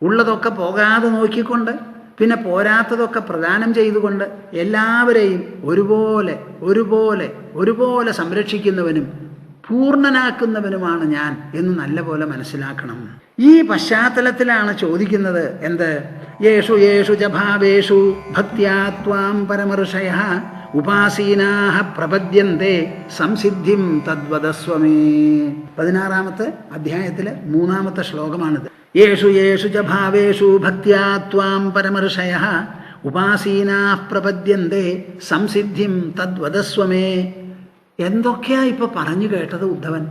ഉള്ളതൊക്കെ പോകാതെ നോക്കിക്കൊണ്ട് പിന്നെ പോരാത്തതൊക്കെ പ്രദാനം ചെയ്തുകൊണ്ട് എല്ലാവരെയും ഒരുപോലെ ഒരുപോലെ ഒരുപോലെ സംരക്ഷിക്കുന്നവനും പൂർണ്ണനാക്കുന്നവനുമാണ് ഞാൻ എന്ന് നല്ലപോലെ മനസ്സിലാക്കണം. ഈ പശ്ചാത്തലത്തിലാണ് ചോദിക്കുന്നത് എന്ത്? യേഷു യേഷു ച ഭാവേഷു ഭക്ത്യാ ത്വാം പരമർഷയഃ ഉപാസീനാഃ പ്രപദ്യന്തെ സംസിദ്ധിം തദ്വദസ്വമേ. 16-ാമത്തെ അധ്യായത്തിലെ 3-ാമത്തെ ശ്ലോകമാണിത്. യേഷു യേഷു ച ഭാവേഷു ഭക്ത്യാ ത്വാം പരമർഷയഃ ഉപാസീനാഃ പ്രപദ്യന്തെ സംസിദ്ധിം തദ്വദസ്വമേ. എന്തൊക്കെയാ ഇപ്പൊ പറഞ്ഞു കേട്ടത് ഉദ്ധവൻ?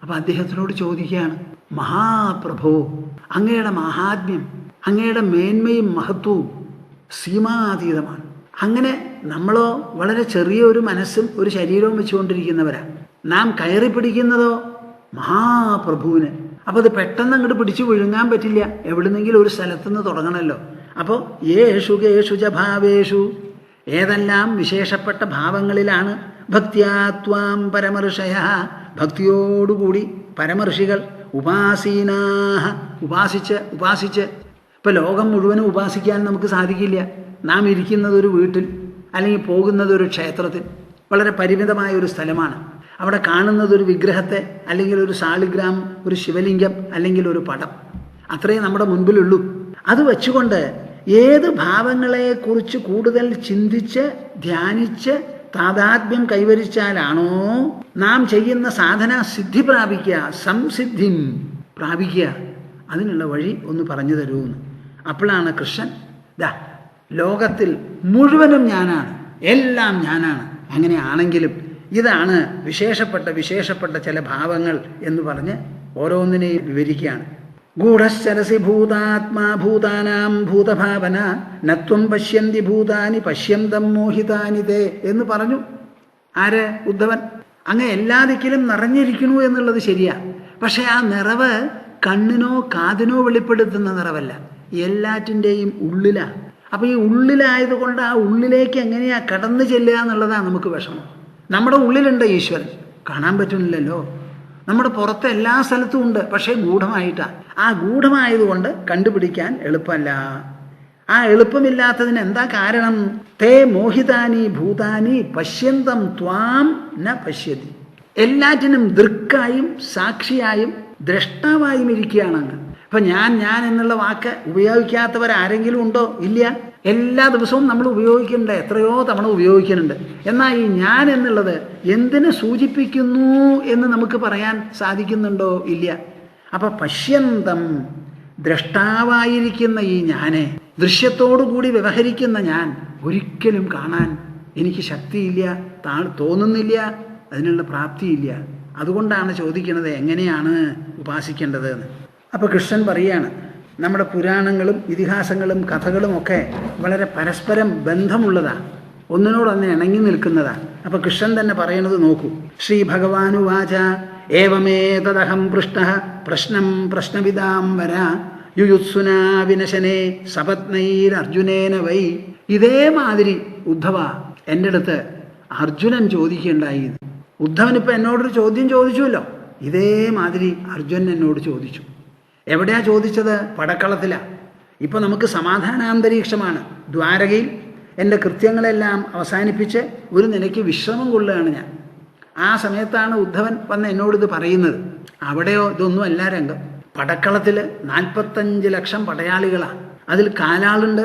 അപ്പൊ അദ്ദേഹത്തിനോട് ചോദിക്കുകയാണ്, മഹാപ്രഭോ, അങ്ങയുടെ മഹാത്മ്യം, അങ്ങയുടെ മേന്മയും മഹത്വവും സീമാതീതമാണ്. അങ്ങനെ നമ്മളോ വളരെ ചെറിയൊരു മനസ്സും ഒരു ശരീരവും വെച്ചുകൊണ്ടിരിക്കുന്നവരാണ്. നാം കയറി പിടിക്കുന്നതോ മഹാപ്രഭുവിന്. അപ്പോൾ അത് പെട്ടെന്ന് അങ്ങോട്ട് പിടിച്ചു വിഴുങ്ങാൻ പറ്റില്ല. എവിടുന്നെങ്കിലും ഒരു സ്ഥലത്തുനിന്ന് തുടങ്ങണമല്ലോ. അപ്പോൾ യേഷു കേഷു ച ഭാവേഷു, ഏതെല്ലാം വിശേഷപ്പെട്ട ഭാവങ്ങളിലാണ് ഭക്ത്യാ ത്വാം പരമർഷയഃ, ഭക്തിയോടുകൂടി പരമർഷികൾ, ഉപാസീനാഃ, ഉപാസിച്ച് ഇപ്പം ലോകം മുഴുവനും ഉപാസിക്കാൻ നമുക്ക് സാധിക്കില്ല. നാം ഇരിക്കുന്നത് ഒരു വീട്ടിൽ അല്ലെങ്കിൽ പോകുന്നത് ഒരു ക്ഷേത്രത്തിൽ, വളരെ പരിമിതമായ ഒരു സ്ഥലമാണ്. അവിടെ കാണുന്നത് ഒരു വിഗ്രഹത്തെ അല്ലെങ്കിൽ ഒരു സാളിഗ്രാം, ഒരു ശിവലിംഗം അല്ലെങ്കിൽ ഒരു പടം, അത്രയും നമ്മുടെ മുൻപിലുള്ളൂ. അത് വെച്ചുകൊണ്ട് ഏത് ഭാവങ്ങളെക്കുറിച്ച് കൂടുതൽ ചിന്തിച്ച് ധ്യാനിച്ച് താതാത്മ്യം കൈവരിച്ചാലാണോ നാം ചെയ്യുന്ന സാധന സിദ്ധി പ്രാപിക്കുക, സംസിദ്ധിം പ്രാപിക്കുക, അതിനുള്ള വഴി ഒന്ന് പറഞ്ഞു തരുമെന്ന്. അപ്പോഴാണ് കൃഷ്ണൻ, ദാ ലോകത്തിൽ മുഴുവനും ഞാനാണ്, എല്ലാം ഞാനാണ്, അങ്ങനെയാണെങ്കിലും ഇതാണ് വിശേഷപ്പെട്ട ചില ഭാവങ്ങൾ എന്ന് പറഞ്ഞ് ഓരോന്നിനെയും വിവരിക്കുകയാണ്. ഗൂഢശ്ചരസി ഭൂതാത്മാ ഭൂതാനാം ഭൂതഭാവന നത്വം പശ്യന്തി ഭൂതാനി പശ്യന്തം മോഹിതാനി തേ എന്ന് പറഞ്ഞു. ആര്? ഉദ്ധവൻ. അങ്ങ് എല്ലാ ദിക്കിലും നിറഞ്ഞിരിക്കണു എന്നുള്ളത് ശരിയാ. പക്ഷെ ആ നിറവ് കണ്ണിനോ കാതിനോ വെളിപ്പെടുത്തുന്ന നിറവല്ല, എല്ലാറ്റിൻ്റെയും ഉള്ളിലാണ്. അപ്പോൾ ഈ ഉള്ളിലായതുകൊണ്ട് ആ ഉള്ളിലേക്ക് എങ്ങനെയാ കടന്നു ചെല്ലുക എന്നുള്ളതാണ് നമുക്ക് വിഷമം. നമ്മുടെ ഉള്ളിലുണ്ട് ഈശ്വരൻ, കാണാൻ പറ്റുന്നില്ലല്ലോ. നമ്മുടെ പുറത്ത് എല്ലാ സ്ഥലത്തും ഉണ്ട്, പക്ഷേ ഗൂഢമായിട്ടാണ്. ആ ഗൂഢമായതുകൊണ്ട് കണ്ടുപിടിക്കാൻ എളുപ്പമല്ല. ആ എളുപ്പമില്ലാത്തതിന് എന്താ കാരണം? തേ മോഹിതാനി ഭൂതാനി പശ്യന്തം ത്വാം ന പശ്യതി. എല്ലാറ്റിനും ദൃക്കായും സാക്ഷിയായും ദ്രഷ്ടാവായും ഇരിക്കുകയാണ് അങ്ങ്. ഇപ്പം ഞാൻ എന്നുള്ള വാക്ക് ഉപയോഗിക്കാത്തവരാരെങ്കിലും ഉണ്ടോ? ഇല്ല. എല്ലാ ദിവസവും നമ്മൾ ഉപയോഗിക്കുന്നുണ്ട്, എത്രയോ തവണ ഉപയോഗിക്കുന്നുണ്ട്. എന്നാൽ ഈ ഞാൻ എന്നുള്ളത് എന്തിനെ സൂചിപ്പിക്കുന്നു എന്ന് നമുക്ക് പറയാൻ സാധിക്കുന്നുണ്ടോ? ഇല്ല. അപ്പം പശ്യന്തം, ദ്രഷ്ടാവായിരിക്കുന്ന ഈ ഞാനെ, ദൃശ്യത്തോടുകൂടി വ്യവഹരിക്കുന്ന ഞാൻ ഒരിക്കലും കാണാൻ എനിക്ക് ശക്തിയില്ല, തോന്നുന്നില്ല, അതിനുള്ള പ്രാപ്തിയില്ല. അതുകൊണ്ടാണ് ചോദിക്കുന്നത് എങ്ങനെയാണ് ഉപാസിക്കേണ്ടത് എന്ന്. അപ്പോൾ കൃഷ്ണൻ പറയാണ്, നമ്മുടെ പുരാണങ്ങളും ഇതിഹാസങ്ങളും കഥകളും ഒക്കെ വളരെ പരസ്പരം ബന്ധമുള്ളതാണ്, ഒന്നിനോടൊന്ന് ഇണങ്ങി നിൽക്കുന്നതാണ്. അപ്പോൾ കൃഷ്ണൻ തന്നെ പറയണത് നോക്കൂ. ശ്രീ ഭഗവാനുവാച ഏവമേതദഹം പൃഷ്ടഃ പ്രശ്നം പ്രശ്നവിദാം വര യുയുത്സുനാ വിനശനെ സപത്നൈരർജുനേന വൈ. ഇതേമാതിരി ഉദ്ധവ എൻ്റെ അടുത്ത് അർജുനൻ ചോദിക്കുകയുണ്ടായി. ഉദ്ധവനിപ്പോൾ എന്നോടൊരു ചോദ്യം ചോദിച്ചുവല്ലോ, ഇതേമാതിരി അർജുനൻ എന്നോട് ചോദിച്ചു. എവിടെയാ ചോദിച്ചത്? പടക്കളത്തിലാണ്. ഇപ്പോൾ നമുക്ക് സമാധാനാന്തരീക്ഷമാണ്. ദ്വാരകയിൽ എൻ്റെ കൃത്യങ്ങളെല്ലാം അവസാനിപ്പിച്ച് ഒരു നിലയ്ക്ക് വിശ്രമം കൊള്ളുകയാണ് ഞാൻ. ആ സമയത്താണ് ഉദ്ധവൻ വന്ന് എന്നോടിത് പറയുന്നത്. അവിടെയോ ഇതൊന്നുമല്ല രംഗം. പടക്കളത്തിൽ 45 ലക്ഷം പടയാളികളാണ്. അതിൽ കാലാളുണ്ട്,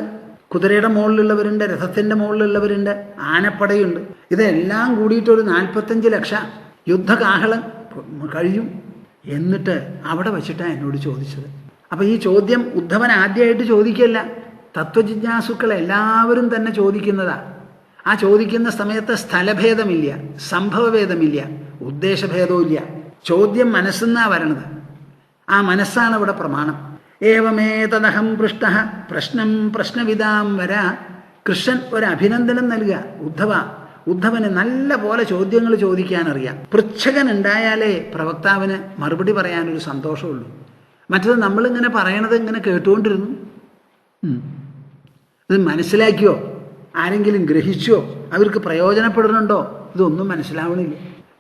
കുതിരയുടെ മുകളിലുള്ളവരുണ്ട്, രഥത്തിൻ്റെ മുകളിലുള്ളവരുണ്ട്, ആനപ്പടയുണ്ട്. ഇതെല്ലാം കൂടിയിട്ടൊരു 45 ലക്ഷം യുദ്ധകാഹളം കഴിയും. എന്നിട്ട് അവിടെ വച്ചിട്ടാണ് എന്നോട് ചോദിച്ചത്. അപ്പം ഈ ചോദ്യം ഉദ്ധവൻ ആദ്യമായിട്ട് ചോദിക്കല്ല, തത്വജിജ്ഞാസുക്കൾ എല്ലാവരും തന്നെ ചോദിക്കുന്നതാണ്. ആ ചോദിക്കുന്ന സമയത്ത് സ്ഥലഭേദമില്ല, സംഭവഭേദമില്ല, ഉദ്ദേശഭേദവും ഇല്ല. ചോദ്യം മനസ്സെന്നാണ് വരണത്. ആ മനസ്സാണ് ഇവിടെ പ്രമാണം. ഏവമേതദഹം പൃഷ്ടഃ പ്രശ്നം പ്രശ്നവിദാം വര. കൃഷ്ണൻ ഒരു അഭിനന്ദനം നൽകുക. ഉദ്ധവന് നല്ല പോലെ ചോദ്യങ്ങൾ ചോദിക്കാനറിയാം. പൃച്ഛകൻ ഉണ്ടായാലേ പ്രവക്താവിന് മറുപടി പറയാനൊരു സന്തോഷമുള്ളൂ. മറ്റത് നമ്മളിങ്ങനെ പറയണത് ഇങ്ങനെ കേട്ടുകൊണ്ടിരുന്നു, ഇത് മനസ്സിലാക്കിയോ, ആരെങ്കിലും ഗ്രഹിച്ചോ, അവർക്ക് പ്രയോജനപ്പെടുന്നുണ്ടോ, ഇതൊന്നും മനസ്സിലാവണില്ല.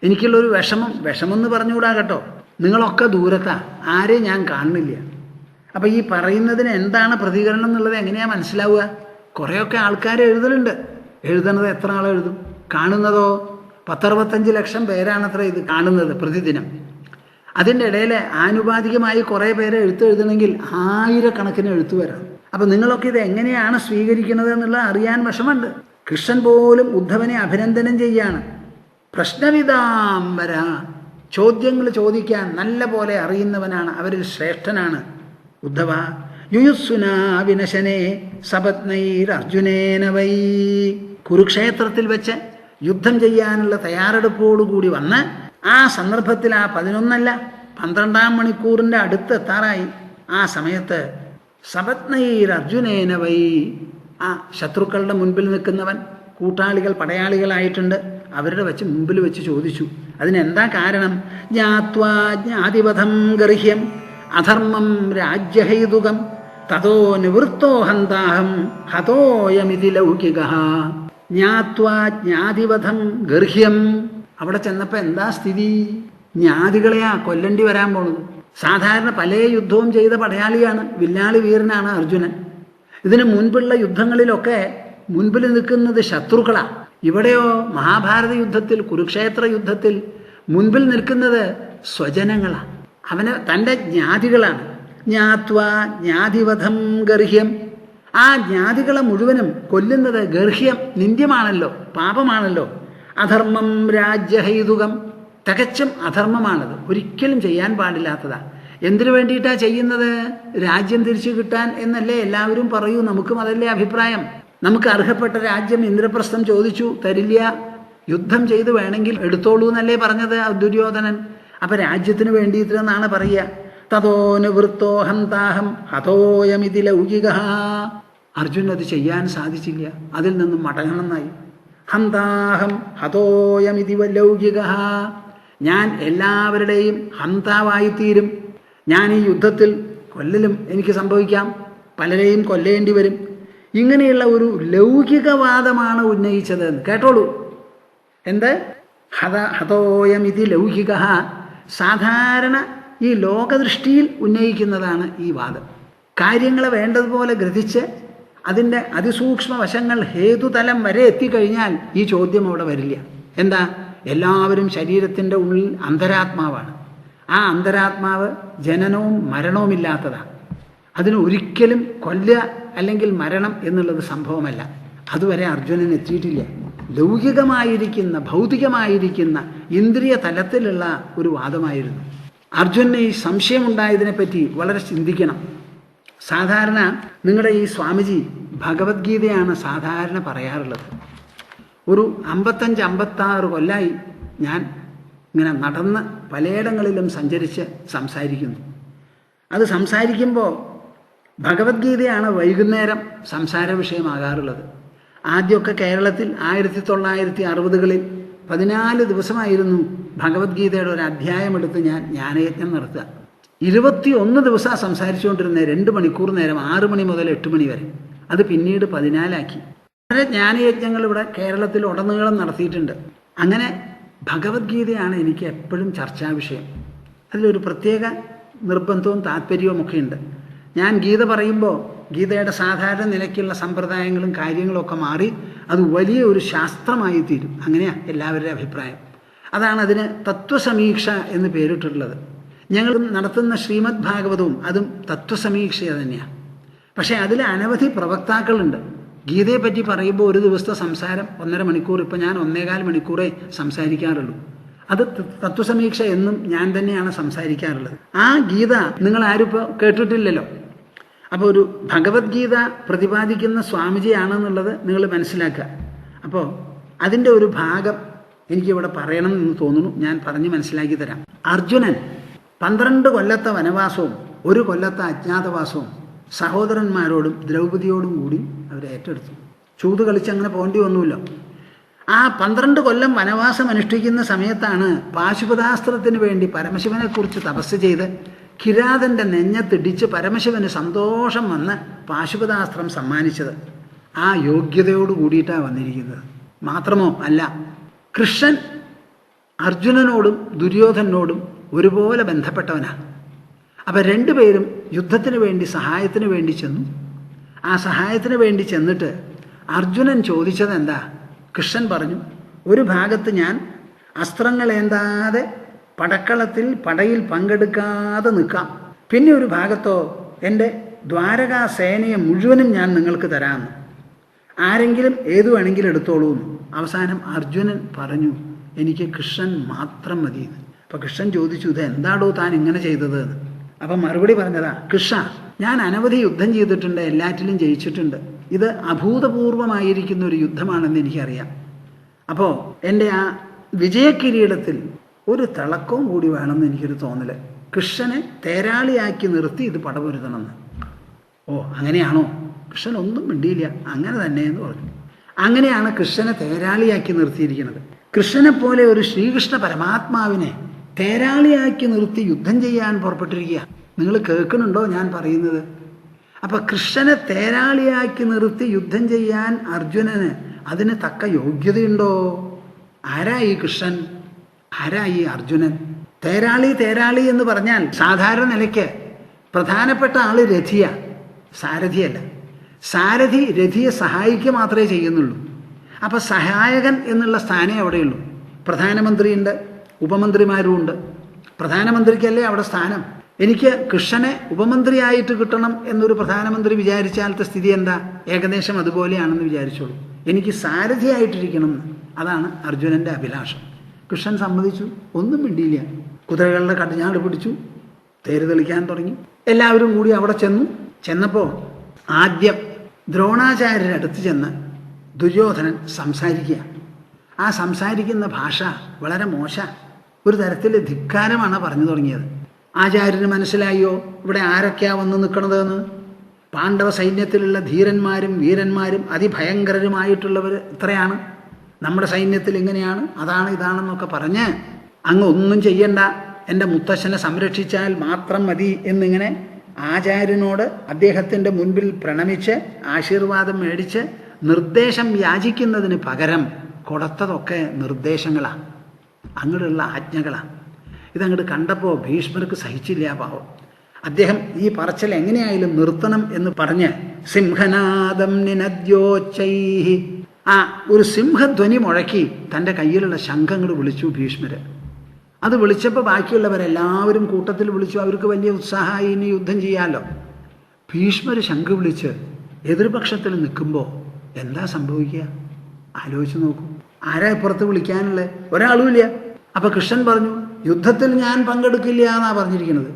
എനിക്കുള്ളൊരു വിഷമം എന്ന് പറഞ്ഞുകൂടാ കേട്ടോ. നിങ്ങളൊക്കെ ദൂരത്താ, ആരെയും ഞാൻ കാണുന്നില്ല. അപ്പം ഈ പറയുന്നതിന് എന്താണ് പ്രതികരണം എന്നുള്ളത് എങ്ങനെയാണ് മനസ്സിലാവുക? കുറേയൊക്കെ ആൾക്കാർ എഴുതലുണ്ട്. എഴുതുന്നത് എത്ര ആൾ എഴുതും? കാണുന്നതോ 10-65 ലക്ഷം പേരാണത്ര ഇത് കാണുന്നത് പ്രതിദിനം. അതിൻ്റെ ഇടയിൽ ആനുപാതികമായി കുറേ പേരെ എഴുതണമെങ്കിൽ 1000കണക്കിന് എഴുത്തു വരാം. അപ്പം നിങ്ങളൊക്കെ ഇത് എങ്ങനെയാണ് സ്വീകരിക്കുന്നത് എന്നുള്ളത് അറിയാൻ വിഷമമുണ്ട്. കൃഷ്ണൻ പോലും ഉദ്ധവനെ അഭിനന്ദനം ചെയ്യാണ്. പ്രശ്നവിതാംബര, ചോദ്യങ്ങൾ ചോദിക്കാൻ നല്ല പോലെ അറിയുന്നവനാണ്, അവരിൽ ശ്രേഷ്ഠനാണ് ഉദ്ധവ. യുയുസ്സുനാ വിനശനേ സപത്നൈരർജുനേന വൈ. കുരുക്ഷേത്രത്തിൽ വെച്ച് യുദ്ധം ചെയ്യാനുള്ള തയ്യാറെടുപ്പോടുകൂടി വന്ന് ആ സന്ദർഭത്തിൽ ആ 11 അല്ല 12 മണിക്കൂറിൻ്റെ അടുത്ത് എത്താറായി. ആ സമയത്ത് സപത്നൈരർജുനേന വൈ, ആ ശത്രുക്കളുടെ മുൻപിൽ നിൽക്കുന്നവൻ, കൂട്ടാളികൾ പടയാളികളായിട്ടുണ്ട്, അവരുടെ മുമ്പിൽ വെച്ച് ചോദിച്ചു. അതിനെന്താ കാരണം? ജ്ഞാത്വാ ജ്ഞാതിവധം ഗർഹ്യം അധർമ്മം രാജ്യഹൈതുകം തതോ നിവൃത്തോ ഹന്താഹം ഹതോയമിതി ലൗകികഃ. ജ്ഞാത്വാ ജ്ഞാതിവധം ഗർഹ്യം. അവിടെ ചെന്നപ്പോൾ എന്താ സ്ഥിതി? ജ്ഞാതികളെയാ കൊല്ലണ്ടി വരാൻ പോണത്. സാധാരണ പല യുദ്ധവും ചെയ്ത പടയാളിയാണ്, വില്ലാളി വീരനാണ് അർജുനൻ. ഇതിനു മുൻപുള്ള യുദ്ധങ്ങളിലൊക്കെ മുൻപിൽ നിൽക്കുന്നത് ശത്രുക്കളാണ്. ഇവിടെയോ മഹാഭാരത യുദ്ധത്തിൽ, കുരുക്ഷേത്ര യുദ്ധത്തിൽ മുൻപിൽ നിൽക്കുന്നത് സ്വജനങ്ങളാണ്, തൻ്റെ ജ്ഞാതികളാണ്. ജ്ഞാത്വാ ജ്ഞാതിവധം ഗർഹ്യം. ആ ജ്ഞാതികളെ മുഴുവനും കൊല്ലുന്നത് ഗർഹ്യം, നിന്ദ്യമാണല്ലോ, പാപമാണല്ലോ. അധർമ്മം രാജ്യഹൈതുകം, തികച്ചും അധർമ്മമാണത്, ഒരിക്കലും ചെയ്യാൻ പാടില്ലാത്തതാണ്. എന്തിനു വേണ്ടിയിട്ടാണ് ചെയ്യുന്നത്? രാജ്യം തിരിച്ചു കിട്ടാൻ എന്നല്ലേ എല്ലാവരും പറയൂ. നമുക്കും അതല്ലേ അഭിപ്രായം. നമുക്ക് അർഹപ്പെട്ട രാജ്യം ഇന്ദ്രപ്രസ്ഥം ചോദിച്ചു, തരില്ല, യുദ്ധം ചെയ്ത് വേണമെങ്കിൽ എടുത്തോളൂ എന്നല്ലേ പറഞ്ഞത് ദുര്യോധനൻ. അപ്പം രാജ്യത്തിന് വേണ്ടിയിട്ടെന്നാണ് പറയുക. തതോ നിവൃത്തോ ഹന്താഹം ഹതോയമിതി ലൗകികഃ. അർജുനൻ അത് ചെയ്യാൻ സാധിച്ചില്ല, അതിൽ നിന്നും മടങ്ങണമെന്നായി. ഹന്താഹം ഹതോയമിതി ലൗകികഃ. ഞാൻ എല്ലാവരുടെയും ഹന്താവായിത്തീരും. ഞാൻ ഈ യുദ്ധത്തിൽ കൊല്ലലും എനിക്ക് സംഭവിക്കാം, പലരെയും കൊല്ലേണ്ടി വരും. ഇങ്ങനെയുള്ള ഒരു ലൗകികവാദമാണ് ഉന്നയിച്ചത്. കേട്ടോളൂ, എന്ത്? ഹതോയമിതി ലൗകികഃ. സാധാരണ ഈ ലോകദൃഷ്ടിയിൽ ഉന്നയിക്കുന്നതാണ് ഈ വാദം. കാര്യങ്ങളെ വേണ്ടതുപോലെ ഗ്രഹിച്ച് അതിൻ്റെ അതിസൂക്ഷ്മ വശങ്ങൾ ഹേതുതലം വരെ എത്തിക്കഴിഞ്ഞാൽ ഈ ചോദ്യം അവിടെ വരില്ല. എന്താ? എല്ലാവരും ശരീരത്തിൻ്റെ ഉള്ളിൽ അന്തരാത്മാവാണ്. ആ അന്തരാത്മാവ് ജനനവും മരണവുമില്ലാത്തതാണ്. അതിന് ഒരിക്കലും കൊല്ലുക അല്ലെങ്കിൽ മരണം എന്നുള്ളത് സംഭവമല്ല. അതുവരെ അർജുനൻ എത്തിയിട്ടില്ല. ലൗകികമായിരിക്കുന്ന, ഭൗതികമായിരിക്കുന്ന, ഇന്ദ്രിയ തലത്തിലുള്ള ഒരു വാദമായിരുന്നു. അർജുനന് ഈ സംശയമുണ്ടായതിനെപ്പറ്റി വളരെ ചിന്തിക്കണം. സാധാരണ നിങ്ങളുടെ ഈ സ്വാമിജി ഭഗവത്ഗീതയാണ് സാധാരണ പറയാറുള്ളത്. ഒരു 55-56 കൊല്ലമായി ഞാൻ ഇങ്ങനെ നടന്ന് പലയിടങ്ങളിലും സഞ്ചരിച്ച് സംസാരിക്കുന്നു. അത് സംസാരിക്കുമ്പോൾ ഭഗവത്ഗീതയാണ് വൈകുന്നേരം സംസാര വിഷയമാകാറുള്ളത്. ആദ്യമൊക്കെ കേരളത്തിൽ 1960കളിൽ 14 ദിവസമായിരുന്നു ഭഗവത്ഗീതയുടെ ഒരു അധ്യായം എടുത്ത് ഞാൻ ജ്ഞാനയജ്ഞം നടത്തുക. 21 ദിവസം സംസാരിച്ചുകൊണ്ടിരുന്നത്, 2 മണിക്കൂർ നേരം, 6 മണി മുതൽ 8 മണി വരെ. അത് പിന്നീട് 14 ആക്കി. വളരെ ജ്ഞാനയജ്ഞങ്ങൾ ഇവിടെ കേരളത്തിൽ ഉടനീളം നടത്തിയിട്ടുണ്ട്. അങ്ങനെ ഭഗവത്ഗീതയാണ് എനിക്ക് എപ്പോഴും ചർച്ചാ വിഷയം. അതിലൊരു പ്രത്യേക നിർബന്ധവും താല്പര്യവും ഒക്കെ ഉണ്ട്. ഞാൻ ഗീത പറയുമ്പോൾ ഗീതയുടെ സാധാരണ നിലയ്ക്കുള്ള സമ്പ്രദായങ്ങളും കാര്യങ്ങളൊക്കെ മാറി അത് വലിയ ഒരു ശാസ്ത്രമായി തീരും. അങ്ങനെയാണ് എല്ലാവരുടെ അഭിപ്രായം. അതാണ് അതിന് തത്വസമീക്ഷ എന്ന് പേരിട്ടുള്ളത്. ഞങ്ങൾ നടത്തുന്ന ശ്രീമദ് ഭാഗവതവും അതും തത്വസമീക്ഷ തന്നെയാണ്. പക്ഷേ അതിൽ അനവധി പ്രവക്താക്കളുണ്ട്. ഗീതയെപ്പറ്റി പറയുമ്പോൾ ഒരു ദിവസത്തെ സംസാരം 1.5 മണിക്കൂർ, ഇപ്പം ഞാൻ 1.25 മണിക്കൂറേ സംസാരിക്കാറുള്ളൂ. അത് തത്വസമീക്ഷ എന്നും ഞാൻ തന്നെയാണ് സംസാരിക്കാറുള്ളത്. ആ ഗീത നിങ്ങൾ ആരും ഇപ്പോൾ കേട്ടിട്ടില്ലല്ലോ. അപ്പോൾ ഒരു ഭഗവത്ഗീത പ്രതിപാദിക്കുന്ന സ്വാമിജിയാണെന്നുള്ളത് നിങ്ങൾ മനസ്സിലാക്കുക. അപ്പോൾ അതിൻ്റെ ഒരു ഭാഗം എനിക്കിവിടെ പറയണം എന്ന് തോന്നുന്നു. ഞാൻ പറഞ്ഞ് മനസ്സിലാക്കി തരാം. അർജുനൻ 12 കൊല്ലത്തെ വനവാസവും 1 കൊല്ലത്തെ അജ്ഞാതവാസവും സഹോദരന്മാരോടും ദ്രൗപദിയോടും കൂടി അവർ ഏറ്റെടുത്തു. ചൂത് കളിച്ചങ്ങനെ പോകേണ്ടി വന്നുല്ലോ. ആ 12 കൊല്ലം വനവാസം അനുഷ്ഠിക്കുന്ന സമയത്താണ് പാശുപതാസ്ത്രത്തിന് വേണ്ടി പരമശിവനെക്കുറിച്ച് തപസ് ചെയ്ത് കിരാതൻ്റെ നെഞ്ഞത്തിടിച്ച് പരമശിവന് സന്തോഷം വന്ന് പാശുപതാസ്ത്രം സമ്മാനിച്ചത്. ആ യോഗ്യതയോട് കൂടിയിട്ടാണ് വന്നിരിക്കുന്നത്. മാത്രമോ അല്ല, കൃഷ്ണൻ അർജുനനോടും ദുര്യോധനോടും ഒരുപോലെ ബന്ധപ്പെട്ടവനാണ്. അപ്പം 2 പേരും യുദ്ധത്തിന് വേണ്ടി സഹായത്തിന് വേണ്ടി ചെന്നു. ആ സഹായത്തിന് വേണ്ടി ചെന്നിട്ട് അർജുനൻ ചോദിച്ചത് എന്താ? കൃഷ്ണൻ പറഞ്ഞു, ഒരു ഭാഗത്ത് ഞാൻ അസ്ത്രങ്ങളേന്താതെ പടക്കളത്തിൽ പടയിൽ പങ്കെടുക്കാതെ നിൽക്കാം, പിന്നെ ഒരു ഭാഗത്തോ എൻ്റെ ദ്വാരകാ സേനയെ മുഴുവനും ഞാൻ നിങ്ങൾക്ക് തരാമെന്ന്, ആരെങ്കിലും ഏതു വേണമെങ്കിലും എടുത്തോളൂ എന്ന്. അവസാനം അർജുനൻ പറഞ്ഞു, എനിക്ക് കൃഷ്ണൻ മാത്രം മതി. അപ്പം കൃഷ്ണൻ ചോദിച്ചു, ഇത് എന്താടോ താൻ ഇങ്ങനെ ചെയ്തത് എന്ന്. അപ്പം മറുപടി പറഞ്ഞതാ, കൃഷ്ണ, ഞാൻ അനവധി യുദ്ധം ചെയ്തിട്ടുണ്ട്, എല്ലാറ്റിലും ജയിച്ചിട്ടുണ്ട്. ഇത് അഭൂതപൂർവമായിരിക്കുന്ന ഒരു യുദ്ധമാണെന്ന് എനിക്കറിയാം. അപ്പോൾ എൻ്റെ ആ വിജയകിരീടത്തിൽ ഒരു തിളക്കവും കൂടി വേണമെന്ന് എനിക്കൊരു തോന്നൽ. കൃഷ്ണനെ തേരാളിയാക്കി നിർത്തി ഇത് പടപൊരുത്തണമെന്ന്. ഓ, അങ്ങനെയാണോ? കൃഷ്ണൻ ഒന്നും മിണ്ടിയില്ല. അങ്ങനെ തന്നെ എന്ന് പറഞ്ഞു. അങ്ങനെയാണ് കൃഷ്ണനെ തേരാളിയാക്കി നിർത്തിയിരിക്കുന്നത്. കൃഷ്ണനെ പോലെ ഒരു ശ്രീകൃഷ്ണ പരമാത്മാവിനെ തേരാളിയാക്കി നിർത്തി യുദ്ധം ചെയ്യാൻ പുറപ്പെട്ടിരിക്കുക. നിങ്ങൾ കേൾക്കുന്നുണ്ടോ ഞാൻ പറയുന്നത്? അപ്പം കൃഷ്ണനെ തേരാളിയാക്കി നിർത്തി യുദ്ധം ചെയ്യാൻ അർജുനന് അതിന് തക്ക യോഗ്യതയുണ്ടോ? ആരായി കൃഷ്ണൻ? ആരായി അർജുനൻ? തേരാളി എന്ന് പറഞ്ഞാൽ സാധാരണ നിലയ്ക്ക് പ്രധാനപ്പെട്ട ആള് രഥിയ, സാരഥിയല്ല. സാരഥി രഥിയെ സഹായിക്കുക മാത്രമേ ചെയ്യുന്നുള്ളൂ. അപ്പം സഹായകൻ എന്നുള്ള സ്ഥാനേ അവിടെയുള്ളൂ. പ്രധാനമന്ത്രിയുണ്ട്, ഉപമന്ത്രിമാരുമുണ്ട്. പ്രധാനമന്ത്രിക്കല്ലേ അവിടെ സ്ഥാനം. എനിക്ക് കൃഷ്ണനെ ഉപമന്ത്രിയായിട്ട് കിട്ടണം എന്നൊരു പ്രധാനമന്ത്രി വിചാരിച്ചാലത്തെ സ്ഥിതി എന്താ? ഏകദേശം അതുപോലെയാണെന്ന് വിചാരിച്ചോളൂ. എനിക്ക് സാരഥിയായിട്ടിരിക്കണം, അതാണ് അർജുനൻ്റെ അഭിലാഷം. കൃഷ്ണൻ സമ്മതിച്ചു, ഒന്നും മിണ്ടിയില്ല. കുതിരകളുടെ കടിഞ്ഞാട് പിടിച്ചു, തേര് തെളിക്കാൻ തുടങ്ങി. എല്ലാവരും കൂടി അവിടെ ചെന്നപ്പോൾ ആദ്യം ദ്രോണാചാര്യരുടെ അടുത്ത് ചെന്ന് ദുര്യോധനൻ സംസാരിക്കുക. ആ സംസാരിക്കുന്ന ഭാഷ വളരെ ഒരു തരത്തിൽ ധിക്കാരമാണ് പറഞ്ഞു തുടങ്ങിയത്. ആചാര്യന് മനസ്സിലായോ ഇവിടെ ആരൊക്കെയാ വന്ന് നിൽക്കണതെന്ന്? പാണ്ഡവ സൈന്യത്തിലുള്ള ധീരന്മാരും വീരന്മാരും അതിഭയങ്കരരുമായിട്ടുള്ളവർ ഇത്രയാണ്, നമ്മുടെ സൈന്യത്തിൽ ഇങ്ങനെയാണ്, അതാണ് ഇതാണെന്നൊക്കെ പറഞ്ഞ് അങ്ങ് ഒന്നും ചെയ്യണ്ട, എൻ്റെ മുത്തശ്ശനെ സംരക്ഷിച്ചാൽ മാത്രം മതി എന്നിങ്ങനെ ആചാര്യനോട് അദ്ദേഹത്തിൻ്റെ മുൻപിൽ പ്രണമിച്ച് ആശീർവാദം മേടിച്ച് നിർദ്ദേശം യാചിക്കുന്നതിന് പകരം കൊടുത്തതൊക്കെ നിർദ്ദേശങ്ങളാണ്, അങ്ങോട്ടുള്ള ആജ്ഞകളാണ്. ഇതങ്ങോട്ട് കണ്ടപ്പോൾ ഭീഷ്മർക്ക് സഹിച്ചില്ല. പാവം അദ്ദേഹം ഈ പറച്ചൽ എങ്ങനെയായാലും നിർത്തണം എന്ന് പറഞ്ഞ് സിംഹനാദം നിനദ്യോച്ചൈഹി, ആ ഒരു സിംഹധ്വനി മുഴക്കി തൻ്റെ കയ്യിലുള്ള ശംഖങ്ങൾ വിളിച്ചു ഭീഷ്മര്. അത് വിളിച്ചപ്പോൾ ബാക്കിയുള്ളവരെല്ലാവരും കൂട്ടത്തിൽ വിളിച്ചു. അവർക്ക് വലിയ ഉത്സാഹമായി ഇനി യുദ്ധം ചെയ്യാമല്ലോ. ഭീഷ്മര് ശംഖ് വിളിച്ച് എതിർപക്ഷത്തിൽ നിൽക്കുമ്പോൾ എന്താ സംഭവിക്കുക? ആലോചിച്ച് നോക്കൂ. ആരാ ഇപ്പുറത്ത് വിളിക്കാനുള്ളത്? ഒരാളുമില്ല. അപ്പം കൃഷ്ണൻ പറഞ്ഞു, യുദ്ധത്തിൽ ഞാൻ പങ്കെടുക്കില്ല എന്നാണ് പറഞ്ഞിരിക്കുന്നത്,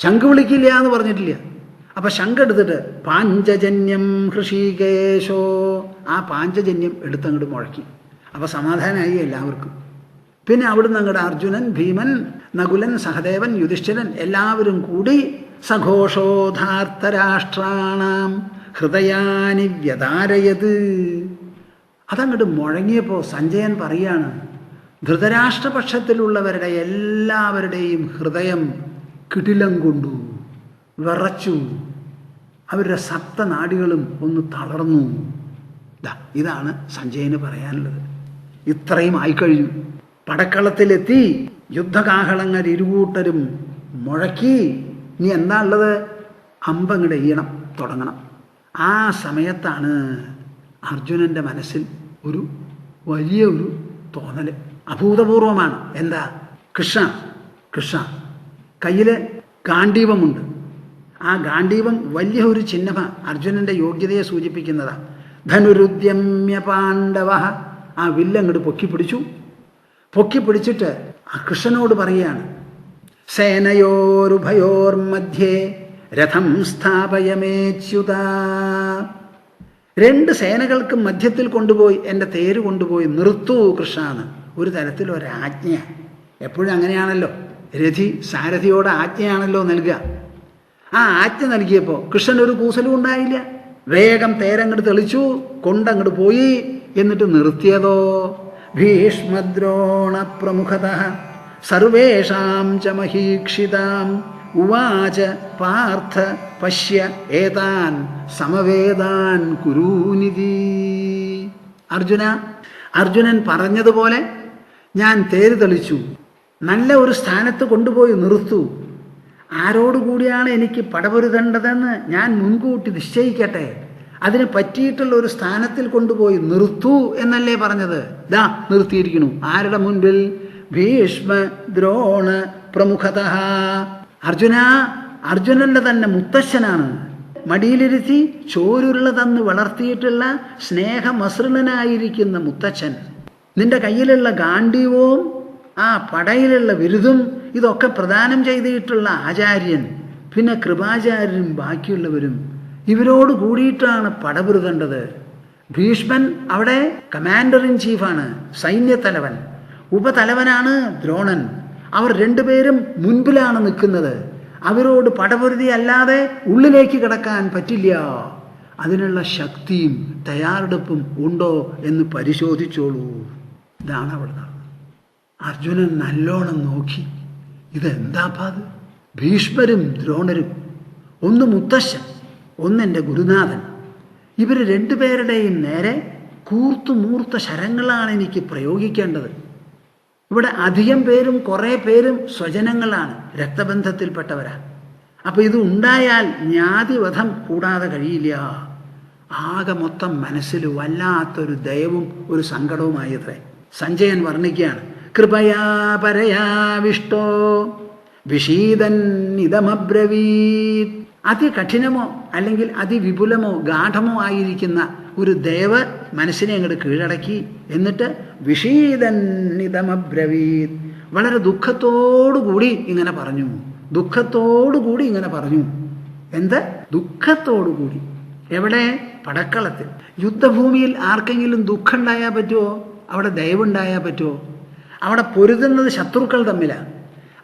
ശംഖ് വിളിക്കില്ല എന്ന് പറഞ്ഞിട്ടില്ല. അപ്പം ശംഖ് എടുത്തിട്ട് പാഞ്ചജന്യം ഹൃഷീകേശോ, ആ പാഞ്ചജന്യം എടുത്തങ്ങോട്ട് മുഴക്കി. അപ്പം സമാധാനമായി എല്ലാവർക്കും. പിന്നെ അവിടുന്ന് അങ്ങോട്ട് അർജുനൻ, ഭീമൻ, നകുലൻ, സഹദേവൻ, യുധിഷ്ഠിരൻ എല്ലാവരും കൂടി സഘോഷോധാർത്തരാഷ്ട്രാണാം ഹൃദയാനി വ്യതാരയത്. അതങ്ങോട്ട് മുഴങ്ങിയപ്പോൾ സഞ്ജയൻ പറയാണ്, ധൃതരാഷ്ട്രപക്ഷത്തിലുള്ളവരുടെ എല്ലാവരുടെയും ഹൃദയം കിടിലം കൊണ്ടു, വിറച്ചു, അവരുടെ സപ്തനാഡികളും ഒന്ന് തളർന്നു. ഇതാണ് സഞ്ജയന് പറയാനുള്ളത്. ഇത്രയും ആയിക്കഴിഞ്ഞു. പടക്കളത്തിലെത്തി, യുദ്ധകാഹളങ്ങൾ ഇരുകൂട്ടരും മുഴക്കി. ഇനി എന്താ ഉള്ളത്? അമ്പങ്ങടെ ഈണം തുടങ്ങണം. ആ സമയത്താണ് അർജുനൻ്റെ മനസ്സിൽ ഒരു വലിയൊരു തോന്നൽ. അഭൂതപൂർവമാണ്. എന്താ? കൃഷ്ണ കയ്യിൽ ഗാണ്ഡീവമുണ്ട്. ആ ഗാണ്ഡീവം വലിയ ഒരു ചിഹ്നമാണ്, അർജുനൻ്റെ യോഗ്യതയെ സൂചിപ്പിക്കുന്നതാണ്. ധനുരുദ്യമ്യ പാണ്ഡവ, ആ വില്ലങ്ങോട്ട് പൊക്കിപ്പിടിച്ചിട്ട് ആ കൃഷ്ണനോട് പറയുകയാണ്, സേനയോരുഭയോർമധ്യേ രഥം സ്ഥാപയമേച്യുത. രണ്ട് സേനകൾക്കും മധ്യത്തിൽ കൊണ്ടുപോയി എൻ്റെ തേര് കൊണ്ടുപോയി നിർത്തൂ കൃഷ്ണാന്ന്. ഒരു തരത്തിലൊരാജ്ഞ. എപ്പോഴും അങ്ങനെയാണല്ലോ, രഥി സാരഥിയോട് ആജ്ഞയാണല്ലോ നൽകുക. ആ ആജ്ഞ നൽകിയപ്പോൾ കൃഷ്ണൻ ഒരു കൂസലും ഉണ്ടായില്ല. വേഗം തേരങ്ങോട്ട് തെളിച്ചു, കൊണ്ടങ്ങോട്ട് പോയി. എന്നിട്ട് നിർത്തിയതോ ഭീഷ്മദ്രോണ പ്രമുഖതഃ സർവേഷാം ച മഹീക്ഷിതാം ഉവാച പാർത്ഥ പശ്യ ഏതാൻ സമവേദാൻ കുരൂനിധി. അർജുനൻ പറഞ്ഞതുപോലെ ഞാൻ തേര് തെളിച്ചു, നല്ല ഒരു സ്ഥാനത്ത് കൊണ്ടുപോയി നിർത്തു. ആരോടുകൂടിയാണ് എനിക്ക് പടപൊരുതേണ്ടതെന്ന് ഞാൻ മുൻകൂട്ടി നിശ്ചയിക്കട്ടെ, അതിന് പറ്റിയിട്ടുള്ള ഒരു സ്ഥാനത്തിൽ കൊണ്ടുപോയി നിർത്തൂ എന്നല്ലേ പറഞ്ഞത്. ദാ നിർത്തിയിരിക്കണു. ആരുടെ മുൻപിൽ? ഭീഷ്മ ദ്രോണ പ്രമുഖത. അർജുനന്റെ തന്നെ മുത്തശ്ശനാണ്. മടിയിലിരുത്തി ചോരുരുള തന്ന് വളർത്തിയിട്ടുള്ള സ്നേഹമസൃണനായിരിക്കുന്ന മുത്തച്ഛൻ. നിന്റെ കയ്യിലുള്ള ഗാണ്ഡീവവും ആ പടയിലുള്ള വിരുദും ഇതൊക്കെ പ്രദാനം ചെയ്തിട്ടുള്ള ആചാര്യൻ, പിന്നെ കൃപാചാര്യരും ബാക്കിയുള്ളവരും, ഇവരോട് കൂടിയിട്ടാണ് പടപുരുതേണ്ടത്. ഭീഷ്മൻ അവിടെ കമാൻഡർ ഇൻ ചീഫാണ്, സൈന്യത്തലവൻ. ഉപതലവനാണ് ദ്രോണൻ. അവർ രണ്ടുപേരും മുൻപിലാണ് നിൽക്കുന്നത്. അവരോട് പടപൊരുതി അല്ലാതെ ഉള്ളിലേക്ക് കിടക്കാൻ പറ്റില്ല. അതിനുള്ള ശക്തിയും തയ്യാറെടുപ്പും ഉണ്ടോ എന്ന് പരിശോധിച്ചോളൂ. ഇതാണ് അവിടെ നടന്നത്. അർജുനൻ നല്ലോണം നോക്കി, ഇതെന്താപ്പാത്? ഭീഷ്മരും ദ്രോണരും, ഒന്ന് മുത്തശ്ശൻ, ഒന്നെൻ്റെ ഗുരുനാഥൻ, ഇവർ രണ്ടുപേരുടെയും നേരെ കൂർത്തുമൂർത്ത ശരങ്ങളാണ് എനിക്ക് പ്രയോഗിക്കേണ്ടത്. ഇവിടെ അധികം പേരും കുറേ പേരും സ്വജനങ്ങളാണ്, രക്തബന്ധത്തിൽപ്പെട്ടവരാണ്. അപ്പം ഇത് ഉണ്ടായാൽ ജ്ഞാതിവധം കൂടാതെ കഴിയില്ല. ആകെ മൊത്തം മനസ്സിൽ വല്ലാത്തൊരു ദയവും ഒരു സങ്കടവുമായത്രേ. സഞ്ജയൻ വർണ്ണിക്കുകയാണ്, കൃപയാ പരയാവിഷ്ടോ വിഷീദൻ ഇതമബ്രവീത്. അതികഠിനമോ അല്ലെങ്കിൽ അതിവിപുലമോ ഗാഠമോ ആയിരിക്കുന്ന ഒരു ദേവ മനസ്സിനെ അങ്ങോട്ട് കീഴടക്കി, എന്നിട്ട് വിഷീദന്നിതമബ്രവീത്, വളരെ ദുഃഖത്തോടുകൂടി ഇങ്ങനെ പറഞ്ഞു. ദുഃഖത്തോടുകൂടി ഇങ്ങനെ പറഞ്ഞു. എന്ത്? ദുഃഖത്തോടുകൂടി. എവിടെ? പടക്കളത്തിൽ. യുദ്ധഭൂമിയിൽ ആർക്കെങ്കിലും ദുഃഖം ഉണ്ടായാൽ പറ്റുമോ? അവിടെ ദയവുണ്ടായാൽ പറ്റുമോ? അവിടെ പൊരുതുന്നത് ശത്രുക്കൾ തമ്മിലാണ്.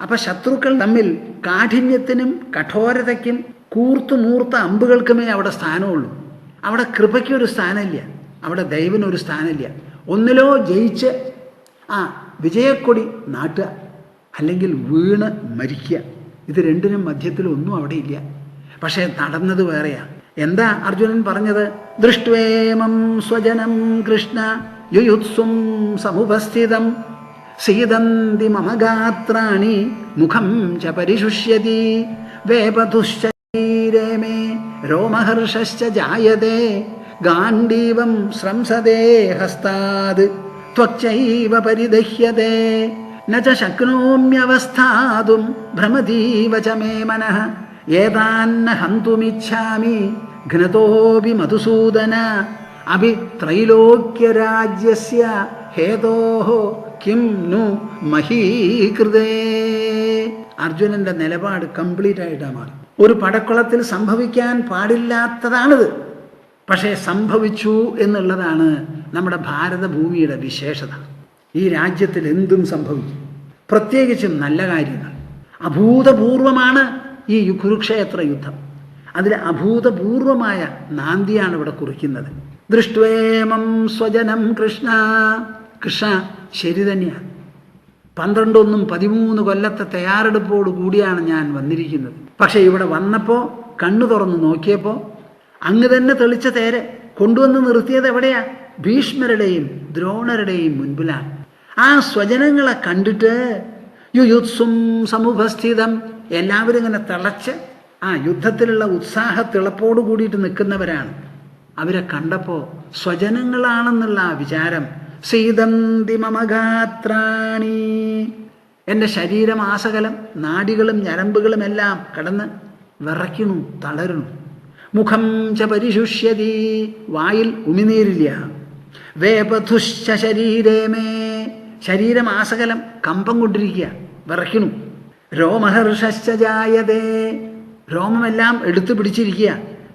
അപ്പം ശത്രുക്കൾ തമ്മിൽ കാഠിന്യത്തിനും കഠോരതയ്ക്കും കൂർത്തുമൂർത്ത അമ്പുകൾക്കുമേ അവിടെ സ്ഥാനമുള്ളൂ. അവിടെ കൃപയ്ക്കൊരു സ്ഥാനമില്ല, അവിടെ ദൈവനൊരു സ്ഥാനമില്ല. ഒന്നിലോ ജയിച്ച് വിജയക്കൊടി നാട്ടുക, അല്ലെങ്കിൽ വീണ് മരിക്കുക. ഇത് രണ്ടിനും മധ്യത്തിലൊന്നും അവിടെ ഇല്ല. പക്ഷേ നടന്നത് വേറെയാ. എന്താ അർജുനൻ പറഞ്ഞത്? ദൃഷ്ട്വേമം സ്വജനം കൃഷ്ണ യുയുത്സും സമുപസ്ഥിതം സീദന്തി മമ ഗാത്രാണി മുഖം ച പരിശുഷ്യതി വേപതുശ്ചരീരേ മേ രോമഹർഷശ്ച ജായതേ ഗാണ്ഡീവം സ്രംസതേ ഹസ്താത് ത്വക്ചൈവ പരിദഹ്യതേ ന ച ശക്നോമ്യവസ്ഥാതും ഭ്രമതീവ ച മേ മനഃ ഏതാന്ന ഹന്തുമിച്ഛാമി ഘ്നതോപി മധുസൂദന അഭി ത്രൈലോക്യരാജ്യസ്യ ഹേതോഃ കിം നു മഹീകൃതേ. അർജുനന്റെ നിലപാട് കംപ്ലീറ്റ് ആയിട്ടാണ് മാറി. ഒരു പടക്കുളത്തിൽ സംഭവിക്കാൻ പാടില്ലാത്തതാണിത്, പക്ഷേ സംഭവിച്ചു എന്നുള്ളതാണ് നമ്മുടെ ഭാരതഭൂമിയുടെ വിശേഷത. ഈ രാജ്യത്തിൽ എന്തും സംഭവിക്കും, പ്രത്യേകിച്ചും നല്ല കാര്യങ്ങൾ. അഭൂതപൂർവമാണ് ഈ കുരുക്ഷേത്ര യുദ്ധം. അതിൽ അഭൂതപൂർവമായ നാന്ദിയാണ് ഇവിടെ കുറിക്കുന്നത്. ദൃഷ്ട്വേമം സ്വജനം കൃഷ്ണ. കൃഷ്ണ ശരി തന്നെയാണ്. 12 13 കൊല്ലത്തെ തയ്യാറെടുപ്പോട് കൂടിയാണ് ഞാൻ വന്നിരിക്കുന്നത്. പക്ഷെ ഇവിടെ വന്നപ്പോൾ കണ്ണു തുറന്ന് നോക്കിയപ്പോൾ അങ്ങ് തന്നെ തെളിച്ച തേരെ കൊണ്ടുവന്ന് നിർത്തിയത് എവിടെയാ? ഭീഷ്മരുടെയും ദ്രോണരുടെയും മുൻപിലാണ്. ആ സ്വജനങ്ങളെ കണ്ടിട്ട് യുയുത്സും സമുപസ്ഥിതം, എല്ലാവരും ഇങ്ങനെ തിളച്ച് ആ യുദ്ധത്തിലുള്ള ഉത്സാഹത്തിളപ്പോട് കൂടിയിട്ട് നിൽക്കുന്നവരാണ്. അവരെ കണ്ടപ്പോൾ സ്വജനങ്ങളാണെന്നുള്ള ആ വിചാരം. സീദന്തി മമ ഗാത്രാണി, എൻ്റെ ശരീരമാസകലം നാഡികളും ഞരമ്പുകളും എല്ലാം കടന്ന് വിറയ്ക്കണു, തളരണു. മുഖം ച പരിശുഷ്യതി, വായിൽ ഉമിനീരില്ല. വേപതുശ്ച ശരീരേ മേ, ശരീരമാസകലം കമ്പം കൊണ്ടിരിക്കുക, വിറയ്ക്കണു. രോമഹർഷശ്ച ജായതേ, രോമമെല്ലാം എടുത്തു പിടിച്ചിരിക്കുക.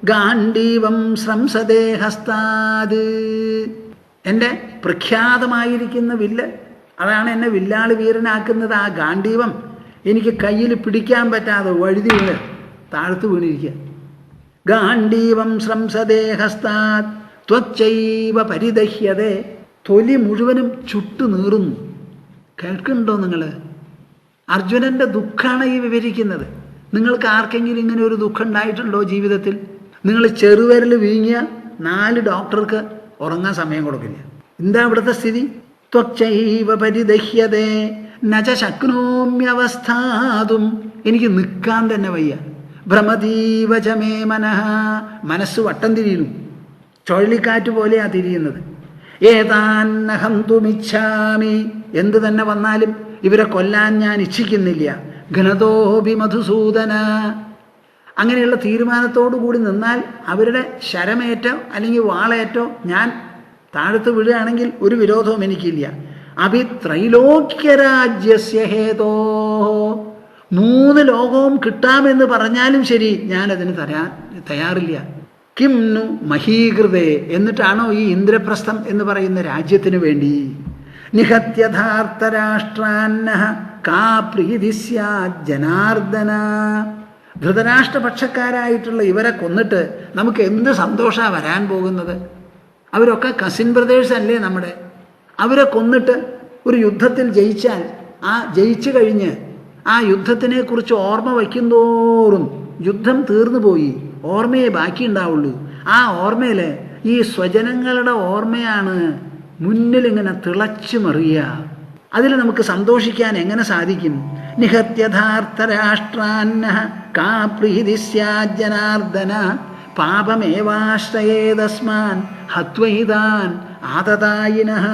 ഗാണ്ഡീവം സ്രംസതേ ഹസ്താത്, എൻ്റെ പ്രഖ്യാതമായിരിക്കുന്ന വില്ല്, അതാണ് എന്നെ വില്ലാളി വീരനാക്കുന്നത്. ആ ഗാണ്ഡീവം എനിക്ക് കയ്യിൽ പിടിക്കാൻ പറ്റാതെ വഴുതി വീണ് താഴ്ത്തു വീണിരിക്കുക. ഗാണ്ഡീവം സ്രംസതേ ഹസ്താത് ത്വക്ചൈവ പരിദഹ്യതേ, തൊലി മുഴുവനും ചുട്ടു നീറുന്നു. കേൾക്കുന്നുണ്ടോ നിങ്ങൾ? അർജുനൻ്റെ ദുഃഖമാണ് ഈ വിവരിക്കുന്നത്. നിങ്ങൾക്ക് ആർക്കെങ്കിലും ഇങ്ങനെ ഒരു ദുഃഖം ഉണ്ടായിട്ടുണ്ടോ ജീവിതത്തിൽ? നിങ്ങൾ ചെറുവിരൽ വീങ്ങിയ 4 ഡോക്ടർക്ക് ഉറങ്ങാൻ സമയം കൊടുക്കില്ല. എന്താ ഇവിടുത്തെ സ്ഥിതി? ത്വക്ചൈവ പരിദഹ്യതേ ന ച ശക്നോമ്യവസ്ഥാതും എനിക്ക് നിൽക്കാൻ തന്നെ വയ്യ. ഭ്രമതീവചമേ മനഃ, മനസ്സ് വട്ടം തിരിയുന്നു, ചുഴലിക്കാറ്റ് പോലെയാ തിരിയുന്നത്. ഏതാന്നഹം തുമിച്ഛാമി, എന്ത് തന്നെ വന്നാലും ഇവരെ കൊല്ലാൻ ഞാൻ ഇച്ഛിക്കുന്നില്ല. ഘനതോപി മധുസൂദന, അങ്ങനെയുള്ള തീരുമാനത്തോടു കൂടി നിന്നാൽ അവരുടെ ശരമേറ്റോ അല്ലെങ്കിൽ വാളേറ്റോ ഞാൻ താഴത്ത് വീഴുകയാണെങ്കിൽ ഒരു വിരോധവും എനിക്കില്ല. അഭിത്രൈലോക്യരാജ്യസ്യ ഹേതോ, 3 ലോകവും കിട്ടാമെന്ന് പറഞ്ഞാലും ശരി ഞാനതിന് തയ്യാറില്ല. കിം നു മഹീകൃതേ, എന്നിട്ടാണോ ഈ ഇന്ദ്രപ്രസ്ഥം എന്ന് പറയുന്ന രാജ്യത്തിന് വേണ്ടി. നിഹത്യഥാർത്ഥരാഷ്ട്രാന്നഃ കാ പ്രീതി സ്യാത് ജനാർദ്ദന, ധൃതരാഷ്ട്രപക്ഷക്കാരായിട്ടുള്ള ഇവരെ കൊന്നിട്ട് നമുക്ക് എന്ത് സന്തോഷമാണ് വരാൻ പോകുന്നത്? അവരൊക്കെ കസിൻ ബ്രദേഴ്സ് അല്ലേ നമ്മുടെ. അവരെ കൊന്നിട്ട് ഒരു യുദ്ധത്തിൽ ജയിച്ചാൽ ജയിച്ചു കഴിഞ്ഞ് ആ യുദ്ധത്തിനെ കുറിച്ച് ഓർമ്മ വയ്ക്കുന്തോറും യുദ്ധം തീർന്നു പോയി, ഓർമ്മയെ ബാക്കിയുണ്ടാവുള്ളൂ. ആ ഓർമ്മയിൽ ഈ സ്വജനങ്ങളുടെ ഓർമ്മയാണ് മുന്നിലിങ്ങനെ തിളച്ചു മറിയുക. അതിൽ നമുക്ക് സന്തോഷിക്കാൻ എങ്ങനെ സാധിക്കും? നിഹത്യഥാർത്ഥരാഷ്ട്രാന്നഃ കാ പ്രീതി സ്യാത് ജനാർദ്ദന പാപമേവാശ്രയേതസ്മാൻ ഹത്വൈതാൻ ആതതായിനഃ.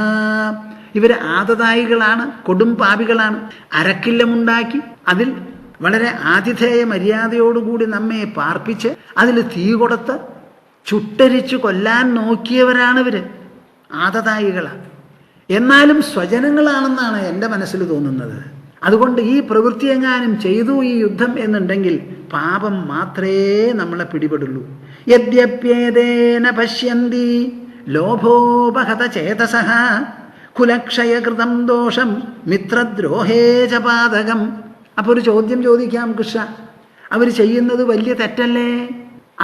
ഇവര് ആതതായികളാണ്, കൊടും പാപികളാണ്. അരക്കില്ലമുണ്ടാക്കി അതിൽ വളരെ ആതിഥേയ മര്യാദയോടുകൂടി നമ്മെ പാർപ്പിച്ച് അതിൽ തീ കൊടുത്ത് ചുട്ടരിച്ചു കൊല്ലാൻ നോക്കിയവരാണിവർ, ആതതായികളാണ്. എന്നാലും സ്വജനങ്ങളാണെന്നാണ് എൻ്റെ മനസ്സിൽ തോന്നുന്നത്. അതുകൊണ്ട് ഈ പ്രവൃത്തി എങ്ങാനും ചെയ്തു ഈ യുദ്ധം എന്നുണ്ടെങ്കിൽ പാപം മാത്രമേ നമ്മളെ പിടിപെടുള്ളൂ. യദ്യപ്യേതേന പശ്യന്തി ലോഭോപഹത ചേതസഃ കുലക്ഷയകൃതം ദോഷം മിത്രദ്രോഹേ ച പാതകം. അപ്പോൾ ഒരു ചോദ്യം ചോദിക്കാം കൃഷ്ണ, അവർ ചെയ്യുന്നത് വലിയ തെറ്റല്ലേ?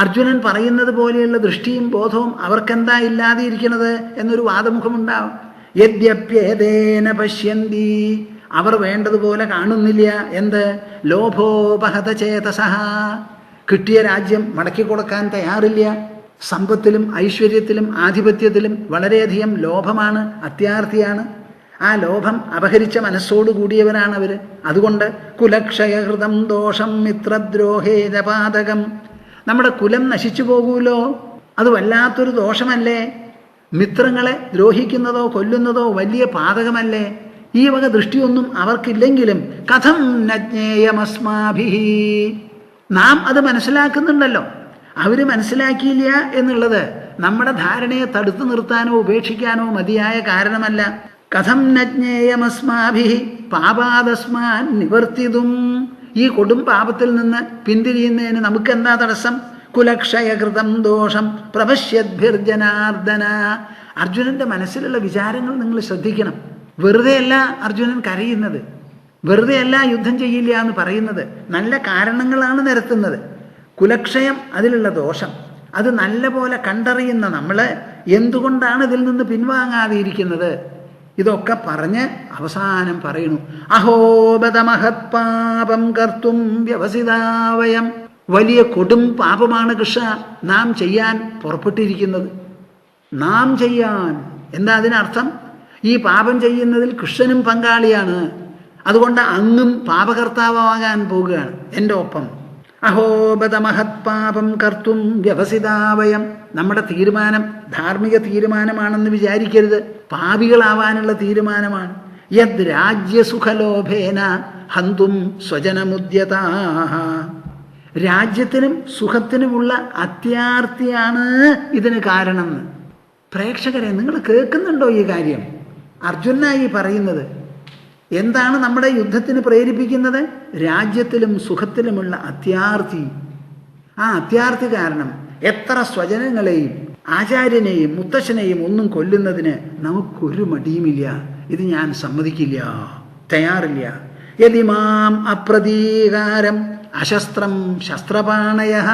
അർജുനൻ പറയുന്നത് പോലെയുള്ള ദൃഷ്ടിയും ബോധവും അവർക്കെന്താ ഇല്ലാതെ ഇരിക്കുന്നത് എന്നൊരു വാദമുഖമുണ്ടാവും. യദ്യപ്യേതേന പശ്യന്തി, അവർ വേണ്ടതുപോലെ കാണുന്നില്ല. എന്ത്? ലോഭോപഹത ചേതസഃ, കിട്ടിയ രാജ്യം മടക്കി കൊടുക്കാൻ തയ്യാറില്ല. സമ്പത്തിലും ഐശ്വര്യത്തിലും ആധിപത്യത്തിലും വളരെയധികം ലോഭമാണ്, അത്യാർത്ഥിയാണ്. ആ ലോഭം അപഹരിച്ച മനസ്സോടു കൂടിയവരാണ് അവർ. അതുകൊണ്ട് കുലക്ഷയഹൃതം ദോഷം മിത്രദ്രോഹേ ജപാതകം, നമ്മുടെ കുലം നശിച്ചു പോകൂലോ, അത് വല്ലാത്തൊരു ദോഷമല്ലേ? മിത്രങ്ങളെ ദ്രോഹിക്കുന്നതോ കൊല്ലുന്നതോ വലിയ പാതകമല്ലേ? ഈ വക ദൃഷ്ടിയൊന്നും അവർക്കില്ലെങ്കിലും കഥം നജ്ഞേയമസ്മാഭിഹി, നാം അത് മനസ്സിലാക്കുന്നുണ്ടല്ലോ. അവർ മനസ്സിലാക്കിയില്ല എന്നുള്ളത് നമ്മുടെ ധാരണയെ തടുത്തു നിർത്താനോ ഉപേക്ഷിക്കാനോ മതിയായ കാരണമല്ല. കഥം നജ്ഞേയമസ്മാഭിഹി പാപാദസ്മാൻ നിവർത്തിതും, ഈ കൊടും പാപത്തിൽ നിന്ന് പിന്തിരിയുന്നതിന് നമുക്കെന്താ തടസ്സം? കുലക്ഷയകൃതം ദോഷം പ്രപശ്യദ്ഭിർജനാർദ്ദന. അർജുനന്റെ മനസ്സിലുള്ള വിചാരങ്ങൾ നിങ്ങൾ ശ്രദ്ധിക്കണം. വെറുതെയല്ല അർജുനൻ കരയുന്നത്, വെറുതെയല്ല യുദ്ധം ചെയ്യില്ല എന്ന് പറയുന്നത്. നല്ല കാരണങ്ങളാണ് നിരത്തുന്നത്. കുലക്ഷയം, അതിലുള്ള ദോഷം, അത് നല്ല പോലെ കണ്ടറിയുന്ന നമ്മൾ എന്തുകൊണ്ടാണ് ഇതിൽ നിന്ന് പിൻവാങ്ങാതെ ഇരിക്കുന്നത്? ഇതൊക്കെ പറഞ്ഞ് അവസാനം പറയുന്നു, അഹോബത മഹത് പാപം കർത്തും വ്യവസിതാവയം. വലിയ കൊടും പാപമാണ് കൃഷ്ണ നാം ചെയ്യാൻ പുറപ്പെട്ടിരിക്കുന്നത്. നാം ചെയ്യാൻ എന്താ അതിനർത്ഥം? ഈ പാപം ചെയ്യുന്നതിൽ കൃഷ്ണനും പങ്കാളിയാണ്. അതുകൊണ്ട് അങ്ങും പാപകർത്താവാകാൻ പോകുകയാണ് എൻ്റെ ഒപ്പം. അഹോബത മഹത് പാപം കർത്തും വ്യവസിതാവയം. നമ്മുടെ തീരുമാനം ധാർമ്മിക തീരുമാനമാണെന്ന് വിചാരിക്കരുത്, പാപികളാവാനുള്ള തീരുമാനമാണ്. യദ് രാജ്യസുഖലോഭേന ഹന്തും സ്വജനമുദ്യതാഃ. രാജ്യത്തിനും സുഖത്തിനുമുള്ള അത്യാർത്തിയാണ് ഇതിന് കാരണം. പ്രേക്ഷകരെ, നിങ്ങൾ കേൾക്കുന്നുണ്ടോ ഈ കാര്യം? അർജുനായി പറയുന്നത് എന്താണ് നമ്മുടെ യുദ്ധത്തിന് പ്രേരിപ്പിക്കുന്നത്? രാജ്യത്തിലും സുഖത്തിലുമുള്ള അത്യാർത്തി. ആ അത്യാർത്തി കാരണം എത്ര സ്വജനങ്ങളെയും ആചാര്യനെയും മുത്തശ്ശനെയും ഒന്നും കൊല്ലുന്നതിന് നമുക്കൊരു മടിയുമില്ല. ഇത് ഞാൻ സമ്മതിക്കില്ല, തയ്യാറില്ല. യതിമാം അപ്രതീകാരം അശസ്ത്രം ശസ്ത്രപാണയഃ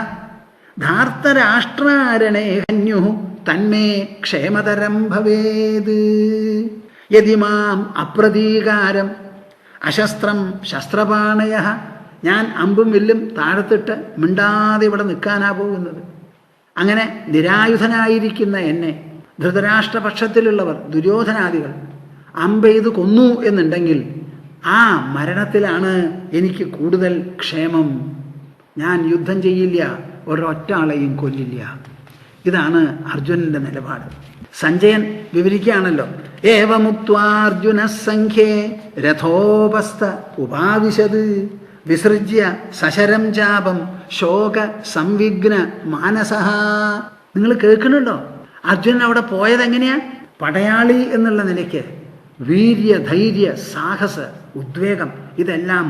ധാർത്തരാഷ്ട്രാരണേ ഹന്യുഃ തന്മേ ക്ഷേമതരം ഭവേത്. യതിമാം അപ്രതീകാരം അശസ്ത്രം ശസ്ത്രപാണയഃ, ഞാൻ അമ്പും വില്ലും താഴത്തിട്ട് മിണ്ടാതെ ഇവിടെ നിൽക്കാനാ പോകുന്നത്. അങ്ങനെ നിരായുധനായിരിക്കുന്ന എന്നെ ധൃതരാഷ്ട്രപക്ഷത്തിലുള്ളവർ, ദുര്യോധനാദികൾ അമ്പെയ്ത് കൊന്നു എന്നുണ്ടെങ്കിൽ ആ മരണത്തിലാണ് എനിക്ക് കൂടുതൽ ക്ഷേമം. ഞാൻ യുദ്ധം ചെയ്യില്ല, ഒരൊറ്റ ആളെയും കൊല്ലില്ല. ഇതാണ് അർജുനന്റെ നിലപാട്. സഞ്ജയൻ വിവരിക്കുകയാണല്ലോ, ഏവമുക്ത്വാർജുന സംഖ്യേ രഥോപസ്ഥ ഉപാവിശത് വിസൃജ്യ സശരം ചാപം ശോക സംവിഘ്ന മാനസഹ. നിങ്ങൾ കേൾക്കുന്നുണ്ടോ? അർജുനൻ അവിടെ പോയത് എങ്ങനെയാ? പടയാളി എന്നുള്ള നിലയ്ക്ക് വീര്യ, ധൈര്യ, സാഹസ, ഉദ്വേഗം ഇതെല്ലാം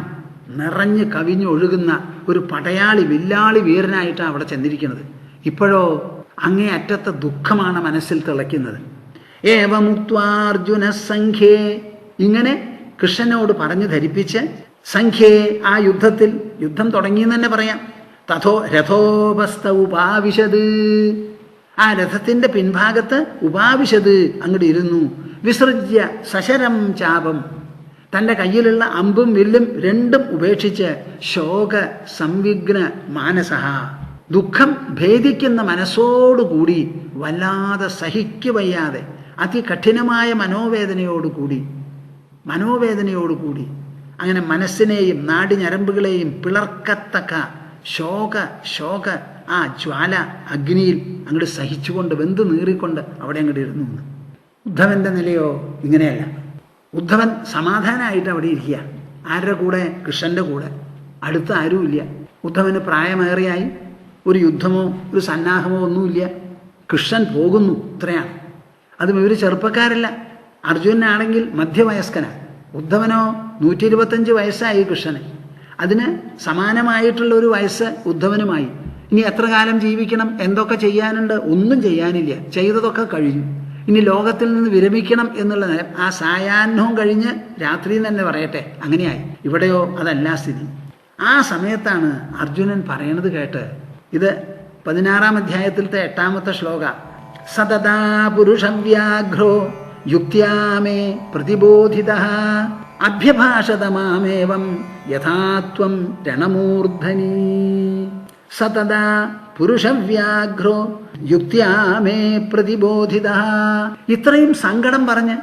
നിറഞ്ഞ് കവിഞ്ഞൊഴുകുന്ന ഒരു പടയാളി, വില്ലാളി വീരനായിട്ടാണ് അവിടെ ചെന്നിരിക്കുന്നത്. ഇപ്പോഴോ അങ്ങേ അറ്റത്തെ ദുഃഖമാണ് മനസ്സിൽ തിളയ്ക്കുന്നത്. ഏവമുക്ത്വാർജുന സംഖ്യേ, ഇങ്ങനെ കൃഷ്ണനോട് പറഞ്ഞു ധരിപ്പിച്ച്, സംഖ്യേ ആ യുദ്ധത്തിൽ, യുദ്ധം തുടങ്ങിയെന്ന് തന്നെ പറയാം, തഥോ രഥോപസ്ഥ ഉപാവിശത്, ആ രഥത്തിന്റെ പിൻഭാഗത്ത് ഉപാവിശത് അങ്ങോട്ട് ഇരുന്നു. വിസൃജ്യ സശരം ചാപം, തൻ്റെ കയ്യിലുള്ള അമ്പും വില്ലും രണ്ടും ഉപേക്ഷിച്ച് ശോക സംവിഘ്ന മാനസഹ, ദുഃഖം ഭേദിക്കുന്ന മനസ്സോടുകൂടി, വല്ലാതെ സഹിക്കുവയ്യാതെ അതികഠിനമായ മനോവേദനയോടുകൂടി അങ്ങനെ മനസ്സിനെയും നാടിഞരമ്പുകളെയും പിളർക്കത്തക്ക ശോക ആ ജ്വാല അഗ്നിയിൽ അങ്ങോട്ട് സഹിച്ചുകൊണ്ട് വെന്ത് നീറിക്കൊണ്ട് അവിടെ അങ്ങോട്ട് ഇരുന്നു. ഉദ്ധവന്റെ നിലയോ ഇങ്ങനെയല്ല. ഉദ്ധവൻ സമാധാനമായിട്ട് അവിടെ ഇരിക്കുക. ആരുടെ കൂടെ? കൃഷ്ണന്റെ കൂടെ. അടുത്ത് ആരുമില്ല. ഉദ്ധവന് പ്രായമേറിയായി. ഒരു യുദ്ധമോ ഒരു സന്നാഹമോ ഒന്നുമില്ല. കൃഷ്ണൻ പോകുന്നു, ഇത്രയാണ്. അതും ഇവർ ചെറുപ്പക്കാരല്ല. അർജുനനാണെങ്കിൽ മധ്യവയസ്കനാണ്. ഉദ്ധവനോ 125 വയസ്സായി കൃഷ്ണന്. അതിന് സമാനമായിട്ടുള്ള ഒരു വയസ്സ് ഉദ്ധവനുമായി. ഇനി എത്ര കാലം ജീവിക്കണം? എന്തൊക്കെ ചെയ്യാനുണ്ട്? ഒന്നും ചെയ്യാനില്ല. ചെയ്തതൊക്കെ കഴിഞ്ഞു. ഇനി ലോകത്തിൽ നിന്ന് വിരമിക്കണം എന്നുള്ള നിലം. ആ സായാഹ്നവും കഴിഞ്ഞ് രാത്രി തന്നെ പറയട്ടെ, അങ്ങനെയായി. ഇവിടെയോ അതല്ല സ്ഥിതി. ആ സമയത്താണ് അർജുനൻ പറയണത് കേട്ട്, ഇത് 16-ാം അധ്യായത്തിലത്തെ 8-ാമത്തെ ശ്ലോക. സതതാ പുരുഷവ്യാഘ്രോ യുക്ത്യാമേ പ്രതിബോധിതഃ അഭ്യഭാഷത മാമേവം യഥാത്വം രണമൂർധനി. സതതാ പുരുഷവ്യാഘ്രോ യുക്ത്യാമേ പ്രതിബോധിതഃ. ഇത്രയും സങ്കടം പറഞ്ഞ്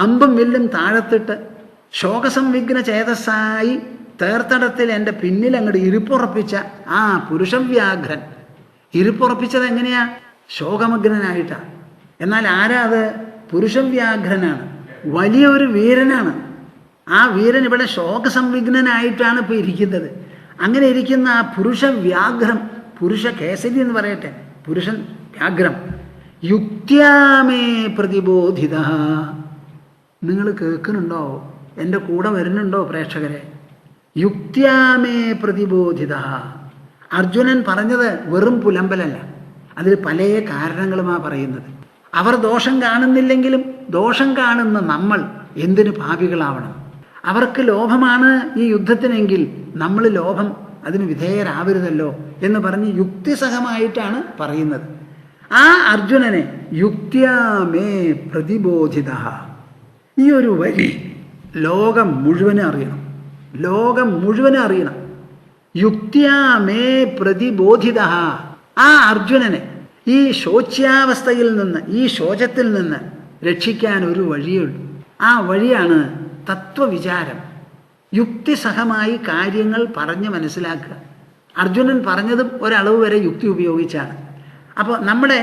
അമ്പും വില്ലും താഴത്തിട്ട് ശോകസംവിഘ്ന ചേതസ്സായി തേർത്തടത്തിൽ എൻ്റെ പിന്നിൽ അങ്ങോട്ട് ഇരിപ്പുറപ്പിച്ച ആ പുരുഷവ്യാഘ്രൻ. ഇരിപ്പുറപ്പിച്ചത് എങ്ങനെയാ? ശോകമഗ്നനായിട്ടാണ്. എന്നാൽ ആരാ അത്? പുരുഷവ്യാഘ്രനാണ്, വലിയൊരു വീരനാണ്. ആ വീരൻ ഇവിടെ ശോകസംവിഘ്നനായിട്ടാണ് ഇപ്പോൾ ഇരിക്കുന്നത്. അങ്ങനെ ഇരിക്കുന്ന ആ പുരുഷവ്യാഘ്രം, പുരുഷ കേസരി എന്ന് പറയട്ടെ, പുരുഷൻ വ്യാഘ്രം, യുക്ത്യാമേ പ്രതിബോധിത. നിങ്ങൾ കേൾക്കുന്നുണ്ടോ? എൻ്റെ കൂടെ വരുന്നുണ്ടോ പ്രേക്ഷകരെ? യുക്ത്യാമേ പ്രതിബോധിത. അർജുനൻ പറഞ്ഞത് വെറും പുലമ്പലല്ല. അതിൽ പല കാരണങ്ങളുമാണ് പറയുന്നത്. അവർ ദോഷം കാണുന്നില്ലെങ്കിലും ദോഷം കാണുന്ന നമ്മൾ എന്തിനു പാപികളാവണം? അവർക്ക് ലോഭമാണ് ഈ യുദ്ധത്തിനെങ്കിൽ നമ്മൾ ലോഭം അതിന് വിധേയരാവരുതല്ലോ എന്ന് പറഞ്ഞ് യുക്തിസഹമായിട്ടാണ് പറയുന്നത്. ആ അർജുനനെ യുക്ത്യാമേ പ്രതിബോധിത. ഈ ഒരു വരി ലോകം മുഴുവനും അറിയണം. ലോകം മുഴുവനും അറിയണം. യുക്ത്യാമേ പ്രതിബോധിത. ആ അർജുനനെ ഈ ശോച്യാവസ്ഥയിൽ നിന്ന്, ഈ ശോചത്തിൽ നിന്ന് രക്ഷിക്കാൻ ഒരു വഴിയുള്ളൂ. ആ വഴിയാണ് തത്വവിചാരം. യുക്തിസഹമായി കാര്യങ്ങൾ പറഞ്ഞ് മനസ്സിലാക്കുക. അർജുനൻ പറഞ്ഞതും ഒരളവ് വരെ യുക്തി ഉപയോഗിച്ചാണ്. അപ്പോൾ നമ്മുടെ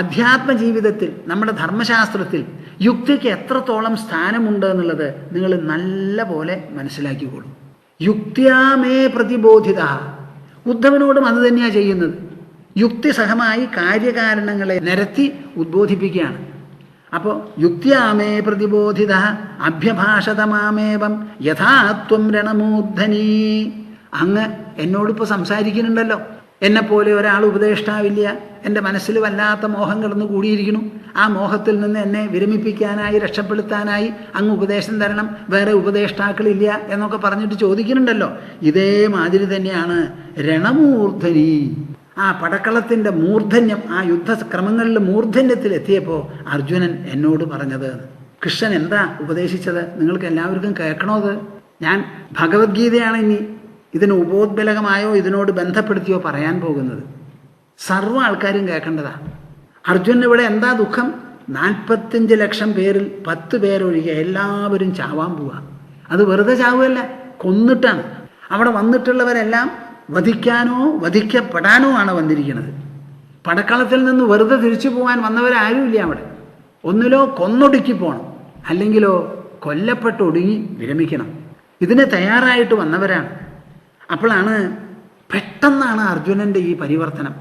അധ്യാത്മ ജീവിതത്തിൽ, നമ്മുടെ ധർമ്മശാസ്ത്രത്തിൽ യുക്തിക്ക് എത്രത്തോളം സ്ഥാനമുണ്ട് എന്നുള്ളത് നിങ്ങൾ നല്ല പോലെ മനസ്സിലാക്കിക്കോളൂ. യുക്ത്യാമേ പ്രതിബോധിത. ഉദ്ധവനോടും അത് തന്നെയാണ് ചെയ്യുന്നത്. യുക്തിസഹമായി കാര്യകാരണങ്ങളെ നിരത്തി ഉദ്ബോധിപ്പിക്കുകയാണ്. അപ്പോൾ യുക്ത്യാമേ പ്രതിബോധിത അഭ്യഭാഷത മാമേവം യഥാത്വം രണമൂർധനി. അങ്ങ് എന്നോടിപ്പോൾ സംസാരിക്കുന്നുണ്ടല്ലോ. എന്നെപ്പോലെ ഒരാൾ ഉപദേഷ്ടാവില്ല. എൻ്റെ മനസ്സിൽ വല്ലാത്ത മോഹം കിടന്ന് കൂടിയിരിക്കുന്നു. ആ മോഹത്തിൽ നിന്ന് എന്നെ വിരമിപ്പിക്കാനായി, രക്ഷപ്പെടുത്താനായി അങ്ങ് ഉപദേശം തരണം. വേറെ ഉപദേഷ്ടാക്കളില്ല എന്നൊക്കെ പറഞ്ഞിട്ട് ചോദിക്കുന്നുണ്ടല്ലോ. ഇതേമാതിരി തന്നെയാണ് രണമൂർധനി. ആ പടക്കളത്തിൻ്റെ മൂർധന്യം, ആ യുദ്ധക്രമങ്ങളിൽ മൂർധന്യത്തിൽ എത്തിയപ്പോൾ അർജുനൻ എന്നോട് പറഞ്ഞത്. കൃഷ്ണൻ എന്താ ഉപദേശിച്ചത്? നിങ്ങൾക്ക് എല്ലാവർക്കും കേൾക്കണത്. ഞാൻ ഭഗവത്ഗീതയാണ് ഇനി ഇതിന് ഉപോദ്ബലകമായോ ഇതിനോട് ബന്ധപ്പെടുത്തിയോ പറയാൻ പോകുന്നത്. സർവ്വ ആൾക്കാരും കേൾക്കേണ്ടതാ. അർജുനൻ ഇവിടെ എന്താ ദുഃഖം? 45 ലക്ഷം പേരിൽ 10 പേരൊഴികെ എല്ലാവരും ചാവാൻ പോവാ. അത് വെറുതെ ചാവുകയല്ല, കൊന്നിട്ടാണ്. അവിടെ വന്നിട്ടുള്ളവരെല്ലാം വധിക്കാനോ വധിക്കപ്പെടാനോ ആണ് വന്നിരിക്കുന്നത്. പടക്കളത്തിൽ നിന്ന് വെറുതെ തിരിച്ചു പോകാൻ വന്നവരാരുമില്ല അവിടെ. ഒന്നിലോ കൊന്നൊടുക്കി പോകണം, അല്ലെങ്കിലോ കൊല്ലപ്പെട്ടൊടുങ്ങി വിരമിക്കണം. ഇതിന് തയ്യാറായിട്ട് വന്നവരാണ്. അപ്പോഴാണ് പെട്ടെന്നാണ് അർജുനൻ്റെ ഈ പരിവർത്തനം.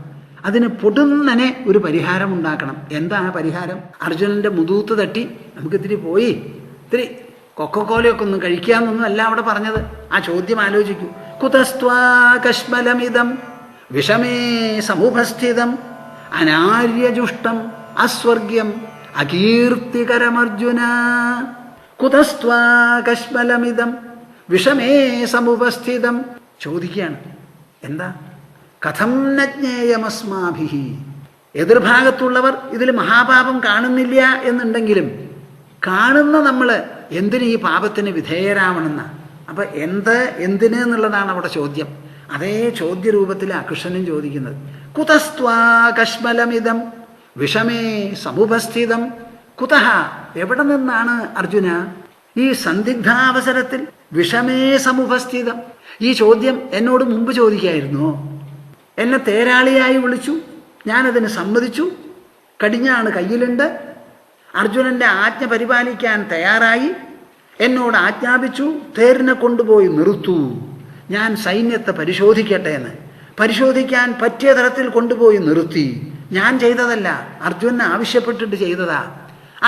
അതിന് പൊടുന്നനെ ഒരു പരിഹാരം ഉണ്ടാക്കണം. എന്താ ആ പരിഹാരം? അർജുനൻ്റെ മുതൂത്ത് തട്ടി നമുക്ക് ഇത്തിരി കൊക്കക്കോലയൊക്കെ ഒന്ന് കഴിക്കാമെന്നൊന്നും അല്ല അവിടെ പറഞ്ഞത്. ആ ചോദ്യം ആലോചിക്കൂ. കുതസ്ത്വാ കശ്മലമിതം വിഷമേ സമുപസ്ഥിതം അനാര്യജുഷ്ടം അസ്വർഗ്യം അകീർത്തികരമർജുന. കുതസ്ത്വാ കശ്മലമിതം വിഷമേ സമുപസ്ഥിതം. ചോദിക്കുകയാണ്, എന്താ? കഥം ന ജ്ഞേയമസ്മാഭിഹി. എതിർഭാഗത്തുള്ളവർ ഇതിൽ മഹാപാപം കാണുന്നില്ല എന്നുണ്ടെങ്കിലും കാണുന്ന നമ്മൾ എന്തിന് ഈ പാപത്തിന് വിധേയരാവണമെന്ന? അപ്പം എന്തിന് എന്നുള്ളതാണ് അവിടെ ചോദ്യം. അതേ ചോദ്യരൂപത്തിലാണ് കൃഷ്ണനും ചോദിക്കുന്നത്. കുതസ്ത്വാ കശ്മലമിതം വിഷമേ സമുപസ്ഥിതം. കുതഹ, എവിടെ നിന്നാണ് അർജുന ഈ സന്ദിഗ്ധാവസരത്തിൽ വിഷമേ സമുപസ്ഥിതം? ഈ ചോദ്യം എന്നോട് മുമ്പ് ചോദിക്കായിരുന്നോ? എന്നെ തേരാളിയായി വിളിച്ചു, ഞാനതിന് സമ്മതിച്ചു, കടിഞ്ഞാണ് കയ്യിലുണ്ട്. അർജുനൻ്റെ ആജ്ഞ പരിപാലിക്കാൻ തയ്യാറായി. എന്നോട് ആജ്ഞാപിച്ചു, തേരിനെ കൊണ്ടുപോയി നിർത്തൂ, ഞാൻ സൈന്യത്തെ പരിശോധിക്കട്ടെ എന്ന്. പരിശോധിക്കാൻ പറ്റിയ തരത്തിൽ കൊണ്ടുപോയി നിർത്തി. ഞാൻ ചെയ്തതല്ല, അർജുനനെ ആവശ്യപ്പെട്ടിട്ട് ചെയ്തതാ.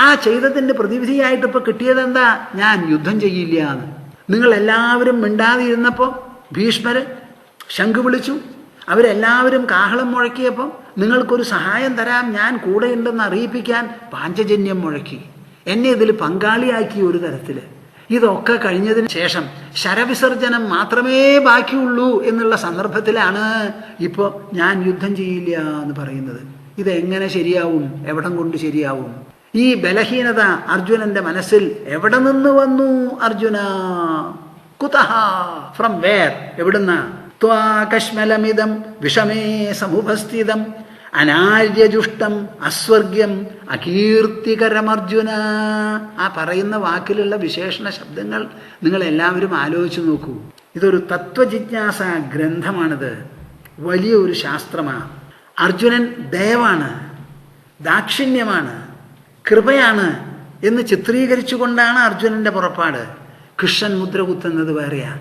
ആ ചെയ്തതിൻ്റെ പ്രതിവിധിയായിട്ട് ഇപ്പോൾ കിട്ടിയതെന്താ? ഞാൻ യുദ്ധം ചെയ്യില്ല എന്ന്. നിങ്ങളെല്ലാവരും മിണ്ടാതിരുന്നപ്പോൾ ഭീഷ്മര് ശംഖ് വിളിച്ചു, അവരെല്ലാവരും കാഹളം മുഴക്കിയപ്പോൾ നിങ്ങൾക്കൊരു സഹായം തരാം, ഞാൻ കൂടെയുണ്ടെന്ന് അറിയിപ്പിക്കാൻ പാഞ്ചജന്യം മുഴക്കി. എന്നെ ഇതിൽ പങ്കാളിയാക്കി ഒരു തരത്തിൽ. ഇതൊക്കെ കഴിഞ്ഞതിന് ശേഷം ശരവിസർജനം മാത്രമേ ബാക്കിയുള്ളൂ എന്നുള്ള സന്ദർഭത്തിലാണ് ഇപ്പോൾ ഞാൻ യുദ്ധം ചെയ്യില്ല എന്ന് പറയുന്നത്. ഇതെങ്ങനെ ശരിയാവും? എവിടം കൊണ്ട് ശരിയാവും? ഈ ബലഹീനത അർജുനന്റെ മനസ്സിൽ എവിടെ നിന്ന് വന്നു? അർജുന കുതഹ, ഫ്രം വേർ, എവിടുന്ന? ത്വാ കശ്മലമിതം വിഷമേ സമുപസ്ഥിതം അനാര്യജുഷ്ടം അസ്വർഗ്യം അകീർത്തികരമർജുന. ആ പറയുന്ന വാക്കിലുള്ള വിശേഷണ ശബ്ദങ്ങൾ നിങ്ങൾ എല്ലാവരും ആലോചിച്ച് നോക്കൂ. ഇതൊരു തത്വജിജ്ഞാസ ഗ്രന്ഥമാണിത്, വലിയ ഒരു ശാസ്ത്രമാണ്. അർജുനൻ ദയവാണ്, ദാക്ഷിണ്യമാണ്, കൃപയാണ് എന്ന് ചിത്രീകരിച്ചുകൊണ്ടാണ് അർജുനൻ്റെ പുറപ്പാട്. കൃഷ്ണൻ മുദ്ര കുത്തുന്നത് വേറെയാ.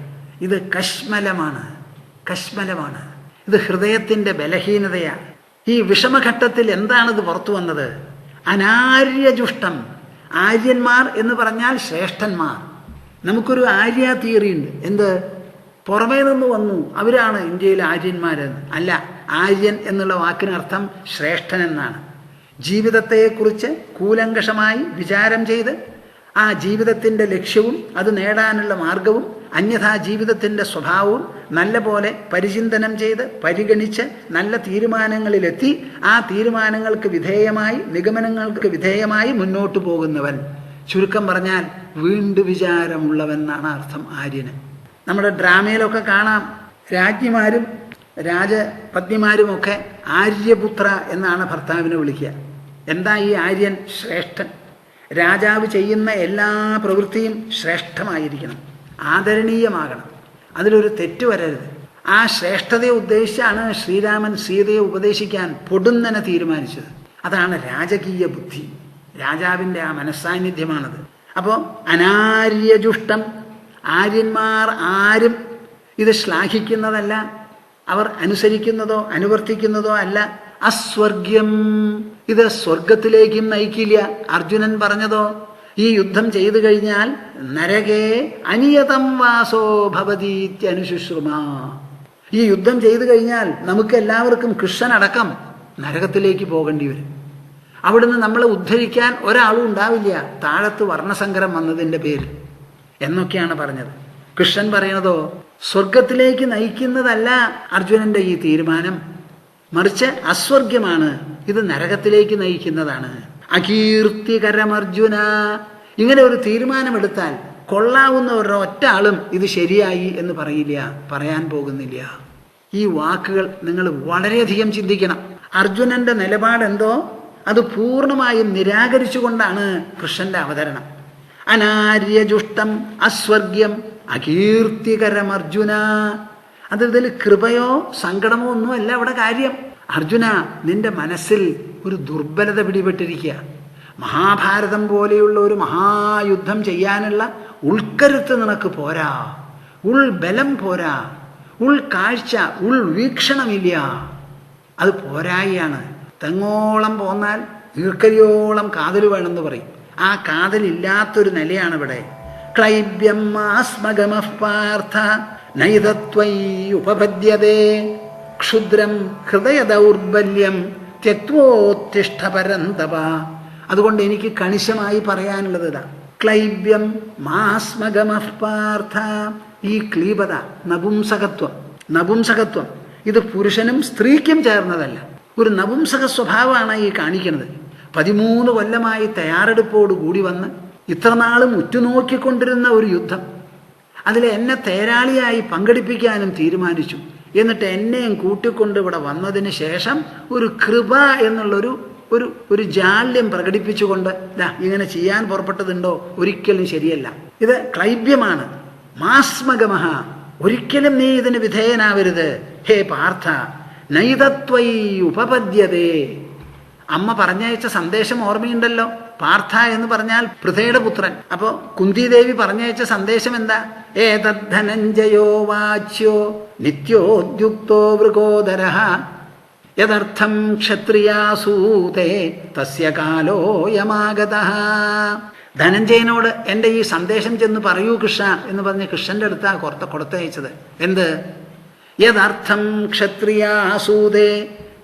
ഇത് കശ്മലമാണ്. ഇത് ഹൃദയത്തിൻ്റെ ബലഹീനതയാണ്. ഈ വിഷമഘട്ടത്തിൽ എന്താണിത് പുറത്തു വന്നത്? അനാര്യജുഷ്ടം. ആര്യന്മാർ എന്ന് പറഞ്ഞാൽ ശ്രേഷ്ഠന്മാർ. നമുക്കൊരു ആര്യ തിയറി ഉണ്ട്. എന്ത്? പുറമേ നിന്ന് വന്നു, അവരാണ് ഇന്ത്യയിലെ ആര്യന്മാരെന്ന്. അല്ല, ആര്യൻ എന്നുള്ള വാക്കിനർത്ഥം ശ്രേഷ്ഠൻ എന്നാണ്. ജീവിതത്തെക്കുറിച്ച് കൂലങ്കഷമായി വിചാരം ചെയ്ത് ആ ജീവിതത്തിൻ്റെ ലക്ഷ്യവും അത് നേടാനുള്ള മാർഗവും അന്യഥാ ജീവിതത്തിൻ്റെ സ്വഭാവവും നല്ല പോലെ പരിചിന്തനം ചെയ്ത് പരിഗണിച്ച് നല്ല തീരുമാനങ്ങളിലെത്തി ആ തീരുമാനങ്ങൾക്ക് വിധേയമായി നിഗമനങ്ങൾക്ക് വിധേയമായി മുന്നോട്ട് പോകുന്നവൻ. ചുരുക്കം പറഞ്ഞാൽ വീണ്ടു വിചാരമുള്ളവൻ എന്നാണ് അർത്ഥം ആര്യന്. നമ്മുടെ ഡ്രാമയിലൊക്കെ കാണാം, രാജ്ഞിമാരും രാജപത്നിമാരുമൊക്കെ ആര്യപുത്ര എന്നാണ് ഭർത്താവിനെ വിളിക്കുക. എന്താ ഈ ആര്യൻ? ശ്രേഷ്ഠൻ. രാജാവ് ചെയ്യുന്ന എല്ലാ പ്രവൃത്തിയും ശ്രേഷ്ഠമായിരിക്കണം, ആദരണീയമാകണം, അതിലൊരു തെറ്റ് വരരുത്. ആ ശ്രേഷ്ഠതയെ ഉദ്ദേശിച്ചാണ് ശ്രീരാമൻ സീതയെ ഉപദേശിക്കാൻ പൊടുന്നനെ തീരുമാനിച്ചത്. അതാണ് രാജകീയ ബുദ്ധി, രാജാവിൻ്റെ ആ മനസ്സാന്നിധ്യമാണത്. അപ്പോൾ അനാര്യജുഷ്ടം, ആര്യന്മാർ ആരും ഇത് ശ്ലാഘിക്കുന്നതല്ല, അവർ അനുസരിക്കുന്നതോ അനുവർത്തിക്കുന്നതോ അല്ല. അസ്വർഗ്യം, ഇത് സ്വർഗത്തിലേക്കും നയിക്കില്ല. അർജുനൻ പറഞ്ഞതോ, ഈ യുദ്ധം ചെയ്തു കഴിഞ്ഞാൽ നരകേ അനിയതം വാസോ ഭവതീത്യനുശുശ്രുമ. ഈ യുദ്ധം ചെയ്തു കഴിഞ്ഞാൽ നമുക്ക് എല്ലാവർക്കും കൃഷ്ണനടക്കം നരകത്തിലേക്ക് പോകേണ്ടി വരും. അവിടുന്ന് നമ്മളെ ഉദ്ധരിക്കാൻ ഒരാളും ഉണ്ടാവില്ല, താഴത്ത് വർണ്ണസങ്കരം വന്നതിൻ്റെ പേരിൽ എന്നൊക്കെയാണ് പറഞ്ഞത്. കൃഷ്ണൻ പറയുന്നതോ, സ്വർഗത്തിലേക്ക് നയിക്കുന്നതല്ല അർജുനന്റെ ഈ തീരുമാനം, മറിച്ച് അസ്വർഗ്യമാണ്, ഇത് നരകത്തിലേക്ക് നയിക്കുന്നതാണ്. അകീർത്തികരമർജുന. ഇങ്ങനെ ഒരു തീരുമാനമെടുത്താൽ കൊള്ളാവുന്ന ഒരൊറ്റ ആളും ഇത് ശരിയായി എന്ന് പറയില്ല, പറയാൻ പോകുന്നില്ല. ഈ വാക്കുകൾ നിങ്ങൾ വളരെയധികം ചിന്തിക്കണം. അർജുനന്റെ നിലപാടെന്തോ അത് പൂർണ്ണമായും നിരാകരിച്ചുകൊണ്ടാണ് കൃഷ്ണന്റെ അവതരണം. അനാര്യജുഷ്ടം അസ്വർഗ്യം അകീർത്തികരം അർജുന. അത് ഇതിൽ കൃപയോ സങ്കടമോ ഒന്നുമല്ല അവിടെ കാര്യം. അർജുന, നിന്റെ മനസ്സിൽ ഒരു ദുർബലത പിടിപെട്ടിരിക്കുക. മഹാഭാരതം പോലെയുള്ള ഒരു മഹായുദ്ധം ചെയ്യാനുള്ള ഉൾക്കരുത്ത് നിനക്ക് പോരാ, ഉൾബലം പോരാ, ഉൾക്കാഴ്ച, ഉൾവീക്ഷണമില്ല. അത് പോരായിയാണ്. തെങ്ങോളം പോന്നാൽ ഈർക്കരിയോളം കാതൽ വേണമെന്ന് പറയും. ആ കാതലില്ലാത്തൊരു നിലയാണ് ഇവിടെ. ക്ലൈബ്യം ആസ്മഗമഃ പാർത്ഥ നൈതത്വൈ ഉപപദ്യതേ ക്ഷുദ്രം ഹൃദയ ദൗർബല്യം ത്യക്തോത്തിഷ്ഠ പരന്തപ. അതുകൊണ്ട് എനിക്ക് കണിശമായി പറയാനുള്ളത് ഇതാ. ക്ലൈബ്യം മാസ്മഗമഃ പാർത്ഥ. ഈ ക്ലീബത, നപുംസകത്വം ഇത് പുരുഷനും സ്ത്രീക്കും ചേർന്നതല്ല. ഒരു നപുംസക സ്വഭാവമാണ് ഈ കാണിക്കുന്നത്. 13 കൊല്ലമായി തയ്യാറെടുപ്പോട് കൂടി വന്ന് ഇത്രനാളും ഉറ്റുനോക്കിക്കൊണ്ടിരുന്ന ഒരു യുദ്ധം, അതിൽ എന്നെ തേരാളിയായി പങ്കെടുപ്പിക്കാനും തീരുമാനിച്ചു. എന്നിട്ട് എന്നെയും കൂട്ടിക്കൊണ്ട് ഇവിടെ വന്നതിന് ശേഷം ഒരു കൃപ എന്നുള്ളൊരു ഒരു ജാള്യം പ്രകടിപ്പിച്ചുകൊണ്ട് ഇങ്ങനെ ചെയ്യാൻ പുറപ്പെട്ടതുണ്ടോ? ഒരിക്കലും ശരിയല്ല. ഇത് ക്ലൈബ്യമാണ്. മാസ്മഗമഃ, ഒരിക്കലും നീ ഇതിന് വിധേയനാവരുത്. ഹേ പാർത്ഥ, നൈതത്വൈ ഉപപദ്യതേ. അമ്മ പറഞ്ഞയച്ച സന്ദേശം ഓർമ്മയുണ്ടല്ലോ. പാർത്ഥ എന്ന് പറഞ്ഞാൽ പൃഥയുടെ പുത്രൻ. അപ്പോ കുന്തിദേവി പറഞ്ഞയച്ച സന്ദേശം എന്താ? ഏതദ്ധനഞ്ജയോ വാച്യോ നിത്യോദ്യുക്തോ വൃകോദരഃ യദർത്ഥം ക്ഷത്രിയാസൂതേ തസ്യ കാലോയമാഗതഃ. ധനഞ്ജയനോട് എൻ്റെ ഈ സന്ദേശം ചെന്ന് പറയൂ കൃഷ്ണ എന്ന് പറഞ്ഞ് കൃഷ്ണന്റെ അടുത്താ കൊടുത്തയച്ചത്. എന്ത്? യദർത്ഥം ക്ഷത്രിയാസൂതേ,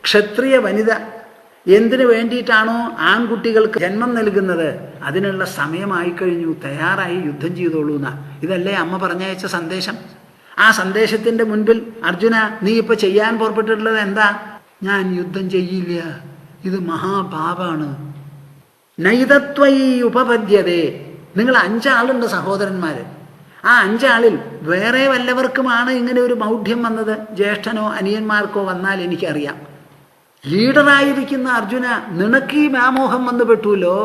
ക്ഷത്രിയ വനിത എന്തിനു വേണ്ടിയിട്ടാണോ ആൺകുട്ടികൾക്ക് ജന്മം നൽകുന്നത് അതിനുള്ള സമയമായി കഴിഞ്ഞു, തയ്യാറായി, യുദ്ധം ചെയ്തോളൂ എന്നാ. ഇതല്ലേ അമ്മ പറഞ്ഞയച്ച സന്ദേശം. ആ സന്ദേശത്തിന്റെ മുൻപിൽ അർജുന, നീ ഇപ്പൊ ചെയ്യാൻ പുറപ്പെട്ടിട്ടുള്ളത് എന്താ? ഞാൻ യുദ്ധം ചെയ്യില്ല, ഇത് മഹാപാപാണ്. നൈതത്വൈ ഉപപദ്യതേ. നിങ്ങൾ 5 ആളുണ്ട് സഹോദരന്മാര്. ആ 5 ആളിൽ വേറെ വല്ലവർക്കുമാണ് ഇങ്ങനെ ഒരു മൗഢ്യം വന്നത്, ജ്യേഷ്ഠനോ അനിയന്മാർക്കോ വന്നാൽ എനിക്കറിയാം. ലീഡറായിരിക്കുന്ന അർജുന, നിനക്ക് ഈ വ്യാമോഹം വന്നു പെട്ടുല്ലോ.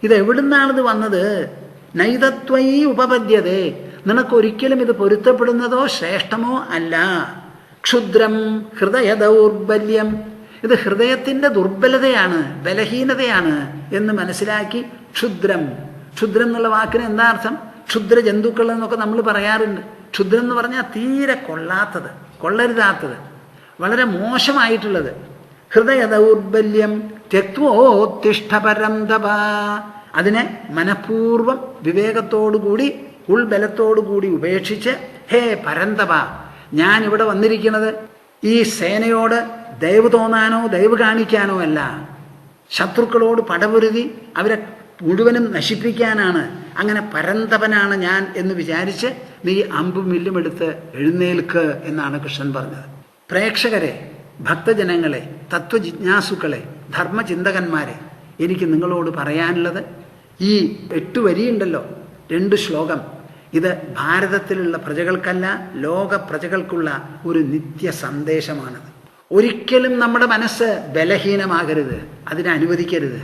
ഇത് എവിടുന്നാണിത് വന്നത്? നൈതത്വൈ ഉപപദ്യതേ. നിനക്കൊരിക്കലും ഇത് പൊരുത്തപ്പെടുന്നതോ ശ്രേഷ്ഠമോ അല്ല. ക്ഷുദ്രം ഹൃദയ ദൗർബല്യം. ഇത് ഹൃദയത്തിന്റെ ദുർബലതയാണ്, ബലഹീനതയാണ് എന്ന് മനസ്സിലാക്കി. ക്ഷുദ്രം എന്നുള്ള വാക്കിന് എന്താ അർത്ഥം? ക്ഷുദ്ര ജന്തുക്കൾ എന്നൊക്കെ നമ്മൾ പറയാറുണ്ട്. ക്ഷുദ്രം എന്ന് പറഞ്ഞാൽ തീരെ കൊള്ളാത്തത്, കൊള്ളരുതാത്തത്, വളരെ മോശമായിട്ടുള്ളത്. ഹൃദയ ദൗർബല്യം ത്യക്തോത്തിഷ്ഠ പരന്തപ. അതിനെ മനഃപൂർവം വിവേകത്തോടുകൂടി ഉൾബലത്തോടുകൂടി ഉപേക്ഷിച്ച്, ഹേ പരന്തപ, ഞാൻ ഇവിടെ വന്നിരിക്കുന്നത് ഈ സേനയോട് ദയവ് തോന്നാനോ ദയവ് കാണിക്കാനോ അല്ല. ശത്രുക്കളോട് പടപൊരുതി അവരെ മുഴുവനും നശിപ്പിക്കാനാണ്. അങ്ങനെ പരന്തപനാണ് ഞാൻ എന്ന് വിചാരിച്ച് നീ അമ്പും വില്ലും എടുത്ത് എഴുന്നേൽക്ക് എന്നാണ് കൃഷ്ണൻ പറഞ്ഞത്. പ്രേക്ഷകരെ, ഭക്തജനങ്ങളെ, തത്വജിജ്ഞാസുക്കളെ, ധർമ്മചിന്തകന്മാരെ, എനിക്ക് നിങ്ങളോട് പറയാനുള്ളത് ഈ 8 വരിയുണ്ടല്ലോ, 2 ശ്ലോകം. ഇത് ഭാരതത്തിലുള്ള പ്രജകൾക്കല്ല, ലോക പ്രജകൾക്കുള്ള ഒരു നിത്യ സന്ദേശമാണത്. ഒരിക്കലും നമ്മുടെ മനസ്സ് ബലഹീനമാകരുത്, അതിനെ അനുവദിക്കരുത്.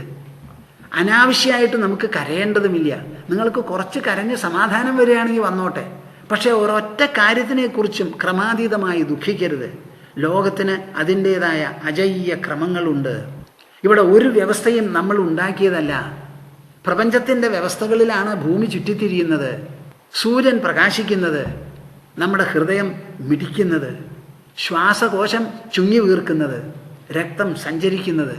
അനാവശ്യമായിട്ട് നമുക്ക് കരയേണ്ടതുമില്ല. നിങ്ങൾക്ക് കുറച്ച് കരഞ്ഞ് സമാധാനം വരികയാണെങ്കിൽ വന്നോട്ടെ. പക്ഷേ ഒരൊറ്റ കാര്യത്തിനെക്കുറിച്ചും ക്രമാതീതമായി ദുഃഖിക്കരുത്. ലോകത്തിന് അതിൻ്റേതായ അജയ്യ ക്രമങ്ങളുണ്ട്. ഇവിടെ ഒരു വ്യവസ്ഥയും നമ്മൾ ഉണ്ടാക്കിയതല്ല. പ്രപഞ്ചത്തിൻ്റെ വ്യവസ്ഥകളിലാണ് ഭൂമി ചുറ്റിത്തിരിയുന്നത്, സൂര്യൻ പ്രകാശിക്കുന്നത്, നമ്മുടെ ഹൃദയം മിടിക്കുന്നത്, ശ്വാസകോശം ചുങ്ങി വീർക്കുന്നത്, രക്തം സഞ്ചരിക്കുന്നത്,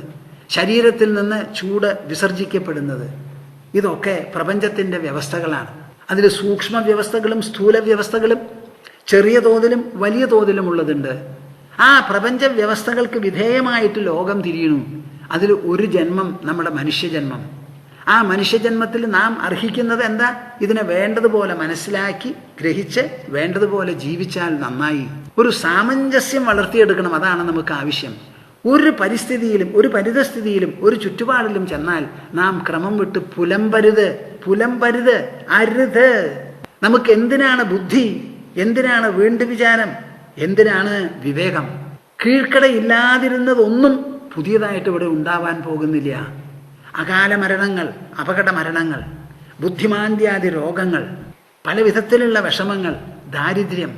ശരീരത്തിൽ നിന്ന് ചൂട് വിസർജിക്കപ്പെടുന്നത്. ഇതൊക്കെ പ്രപഞ്ചത്തിൻ്റെ വ്യവസ്ഥകളാണ്. അതിൽ സൂക്ഷ്മ വ്യവസ്ഥകളും സ്ഥൂല വ്യവസ്ഥകളും ചെറിയ തോതിലും വലിയ തോതിലും ഉള്ളതുണ്ട്. ആ പ്രപഞ്ച വ്യവസ്ഥകൾക്ക് വിധേയമായിട്ട് ലോകം തിരിയണു. അതിൽ ഒരു ജന്മം നമ്മുടെ മനുഷ്യജന്മം. ആ മനുഷ്യജന്മത്തിൽ നാം അർഹിക്കുന്നത് എന്താ? ഇതിനെ വേണ്ടതുപോലെ മനസ്സിലാക്കി ഗ്രഹിച്ച് വേണ്ടതുപോലെ ജീവിച്ചാൽ നന്നായി. ഒരു സാമഞ്ജസ്യം വളർത്തിയെടുക്കണം, അതാണ് നമുക്ക് ആവശ്യം. ഒരു പരിസ്ഥിതിയിലും ഒരു പരിതസ്ഥിതിയിലും ഒരു ചുറ്റുപാടിലും ചെന്നാൽ നാം ക്രമം വിട്ട് പുലമ്പരുത്, അരുത്. നമുക്ക് എന്തിനാണ് ബുദ്ധി, എന്തിനാണ് വീണ്ടും വിചാരം, എന്തിനാണ് വിവേകം? കീഴ്ക്കടയില്ലാതിരുന്നതൊന്നും പുതിയതായിട്ട് ഇവിടെ ഉണ്ടാവാൻ പോകുന്നില്ല. അകാല മരണങ്ങൾ, അപകട മരണങ്ങൾ, ബുദ്ധിമാന്ദ്യാദി രോഗങ്ങൾ, പല വിധത്തിലുള്ള വിഷമങ്ങൾ, ദാരിദ്ര്യം,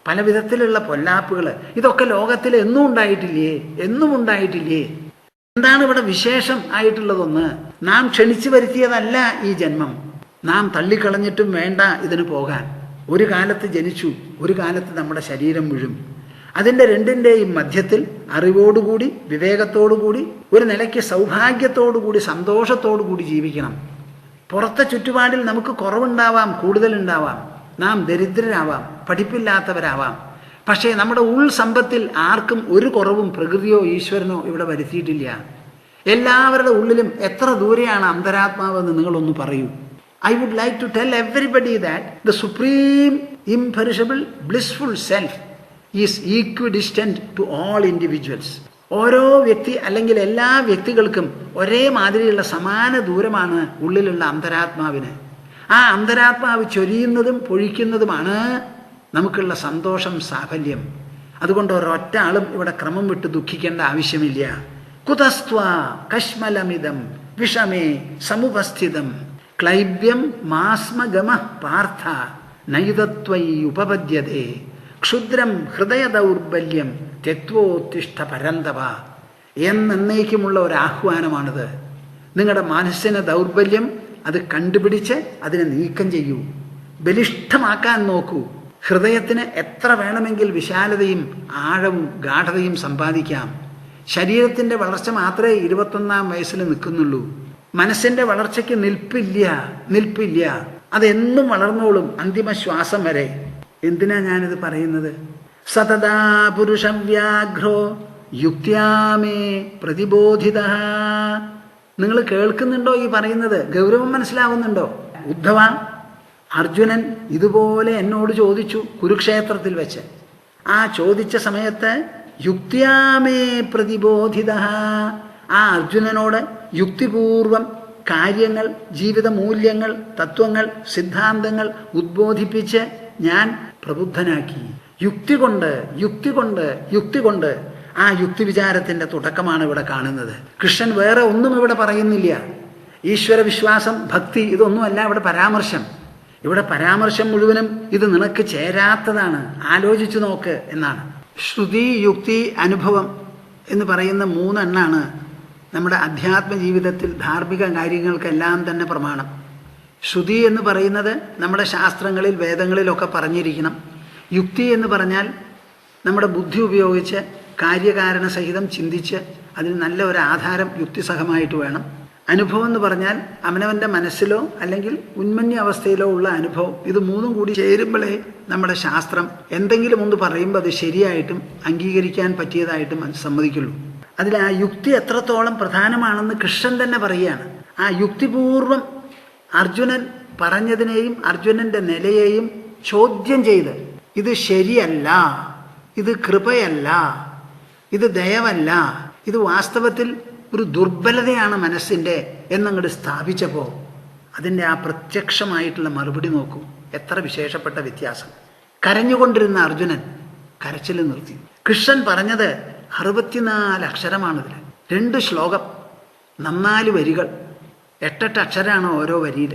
പല വിധത്തിലുള്ള പൊല്ലാപ്പുകൾ, ഇതൊക്കെ ലോകത്തിൽ എന്നും ഉണ്ടായിട്ടില്ലേ? എന്നും ഉണ്ടായിട്ടില്ലേ? എന്താണ് ഇവിടെ വിശേഷം ആയിട്ടുള്ളതൊന്ന്? നാം ക്ഷണിച്ചു വരുത്തിയതല്ല ഈ ജന്മം. നാം തള്ളിക്കളഞ്ഞിട്ടും വേണ്ട ഇതിന് പോകാൻ. ഒരു കാലത്ത് ജനിച്ചു, ഒരു കാലത്ത് നമ്മുടെ ശരീരം വീഴും. അതിൻ്റെ രണ്ടിൻ്റെയും മധ്യത്തിൽ അറിവോടുകൂടി, വിവേകത്തോടുകൂടി, ഒരു നിലയ്ക്ക് സൗഭാഗ്യത്തോടുകൂടി, സന്തോഷത്തോടുകൂടി ജീവിക്കണം. പുറത്തെ ചുറ്റുപാടിൽ നമുക്ക് കുറവുണ്ടാവാം, കൂടുതലുണ്ടാവാം. നാം ദരിദ്രരാവാം, പഠിപ്പില്ലാത്തവരാവാം. പക്ഷേ നമ്മുടെ ഉൾസമ്പത്തിൽ ആർക്കും ഒരു കുറവും പ്രകൃതിയോ ഈശ്വരനോ ഇവിടെ വരുത്തിയിട്ടില്ല. എല്ലാവരുടെ ഉള്ളിലും എത്ര ദൂരെയാണ് അന്തരാത്മാവെന്ന് നിങ്ങളൊന്ന് പറയൂ. I would like to tell everybody that the supreme, imperishable, blissful self is equidistant to all individuals. ഓരോ വ്യക്തി അല്ലെങ്കിൽ എല്ലാ വ്യക്തികൾക്കും ഒരേ മാതിരിയുള്ള സമാന ദൂരമാണ് ഉള്ളിലുള്ള അന്തരാത്മാവിന്. ആ അന്തരാത്മാവ് ചൊരിയുന്നതും പൊഴിക്കുന്നതുമാണ് നമുക്കുള്ള സന്തോഷം, സാഫല്യം. അതുകൊണ്ട് ഒരൊറ്റ ആളും ഇവിടെ ക്രമം വിട്ട് ദുഃഖിക്കേണ്ട ആവശ്യമില്ല. കുതസ്ത്വാ കശ്മലമിതം വിഷമേ സമുപസ്ഥിതം ക്ലൈബ്യം മാസ്മഗമ പാർത്ഥ നൈതത്വൈ ഉപപദ്യതേ ക്ഷുദ്രം ഹൃദയ ദൗർബല്യം തെത്വോത്തിഷ്ഠ പരന്തവ എന്നേക്കുമുള്ള ഒരാഹ്വാനമാണിത്. നിങ്ങളുടെ മനസ്സിന് ദൗർബല്യം അത് കണ്ടുപിടിച്ച് അതിനെ നീക്കം ചെയ്യൂ, ബലിഷ്ഠമാക്കാൻ നോക്കൂ. ഹൃദയത്തിന് എത്ര വേണമെങ്കിൽ വിശാലതയും ആഴവും ഗാഠതയും സമ്പാദിക്കാം. ശരീരത്തിൻ്റെ വളർച്ച മാത്രമേ 21-ാം വയസ്സിൽ നിൽക്കുന്നുള്ളൂ. മനസ്സിൻ്റെ വളർച്ചയ്ക്ക് നിൽപ്പില്ല. അതെന്നും വളർന്നോളും അന്തിമ ശ്വാസം വരെ. എന്തിനാ ഞാനിത് പറയുന്നത്? സതതാ പുരുഷവ്യാഘ്രോ യുക്ത്യാമേ പ്രതിബോധിത. നിങ്ങൾ കേൾക്കുന്നുണ്ടോ ഈ പറയുന്നത്? ഗൗരവം മനസ്സിലാവുന്നുണ്ടോ? ഉദ്ധവ, അർജുനൻ ഇതുപോലെ എന്നോട് ചോദിച്ചു കുരുക്ഷേത്രത്തിൽ വെച്ച്. ആ ചോദിച്ച സമയത്ത് യുക്ത്യാമേ പ്രതിബോധിത, ആ അർജുനനോട് യുക്തിപൂർവം കാര്യങ്ങൾ, ജീവിത മൂല്യങ്ങൾ, തത്വങ്ങൾ, സിദ്ധാന്തങ്ങൾ ഉദ്ബോധിപ്പിച്ച് ഞാൻ പ്രബുദ്ധനാക്കി. യുക്തി കൊണ്ട് ആ യുക്തി വിചാരത്തിൻ്റെ തുടക്കമാണ് ഇവിടെ കാണുന്നത്. കൃഷ്ണൻ വേറെ ഒന്നും ഇവിടെ പറയുന്നില്ല. ഈശ്വര വിശ്വാസം, ഭക്തി, ഇതൊന്നുമല്ല ഇവിടെ പരാമർശം. ഇവിടെ പരാമർശം മുഴുവനും ഇത് നിനക്ക് ചേരാത്തതാണ്, ആലോചിച്ചു നോക്ക് എന്നാണ്. ശ്രുതി, യുക്തി, അനുഭവം എന്ന് പറയുന്ന 3 എണ്ണാണ് നമ്മുടെ അധ്യാത്മ ജീവിതത്തിൽ ധാർമ്മിക കാര്യങ്ങൾക്കെല്ലാം തന്നെ പ്രമാണം. ശ്രുതി എന്ന് പറയുന്നത് നമ്മുടെ ശാസ്ത്രങ്ങളിൽ, വേദങ്ങളിലൊക്കെ പറഞ്ഞിരിക്കണം. യുക്തി എന്ന് പറഞ്ഞാൽ നമ്മുടെ ബുദ്ധി ഉപയോഗിച്ച് കാര്യകാരണ സഹിതം ചിന്തിച്ച് അതിന് നല്ല ഒരു ആധാരം യുക്തിസഹമായിട്ട് വേണം. അനുഭവം എന്ന് പറഞ്ഞാൽ അവനവൻ്റെ മനസ്സിലോ അല്ലെങ്കിൽ ഉന്മന്യ അവസ്ഥയിലോ ഉള്ള അനുഭവം. ഇത് 3 കൂടി ചേരുമ്പോഴേ നമ്മുടെ ശാസ്ത്രം എന്തെങ്കിലും ഒന്ന് പറയുമ്പോൾ അത് ശരിയായിട്ടും അംഗീകരിക്കാൻ പറ്റിയതായിട്ടും സമ്മതിക്കുള്ളൂ. അതിൽ ആ യുക്തി എത്രത്തോളം പ്രധാനമാണെന്ന് കൃഷ്ണൻ തന്നെ പറയുകയാണ്. ആ യുക്തിപൂർവം അർജുനൻ പറഞ്ഞതിനെയും അർജുനൻ്റെ നിലയെയും ചോദ്യം ചെയ്ത്, ഇത് ശരിയല്ല, ഇത് കൃപയല്ല, ഇത് ദയവല്ല, ഇത് വാസ്തവത്തിൽ ഒരു ദുർബലതയാണ് മനസ്സിൻ്റെ എന്നങ്ങോട്ട് സ്ഥാപിച്ചപ്പോൾ അതിൻ്റെ ആ പ്രത്യക്ഷമായിട്ടുള്ള മറുപടി നോക്കൂ. എത്ര വിശേഷപ്പെട്ട വ്യത്യാസം. കരഞ്ഞുകൊണ്ടിരുന്ന അർജുനൻ കരച്ചിൽ നിർത്തി. കൃഷ്ണൻ പറഞ്ഞത് 64 അക്ഷരമാണിതിൽ. 2 ശ്ലോകം, 4 വരികൾ, 8 അക്ഷരമാണ് ഓരോ വരിയിൽ.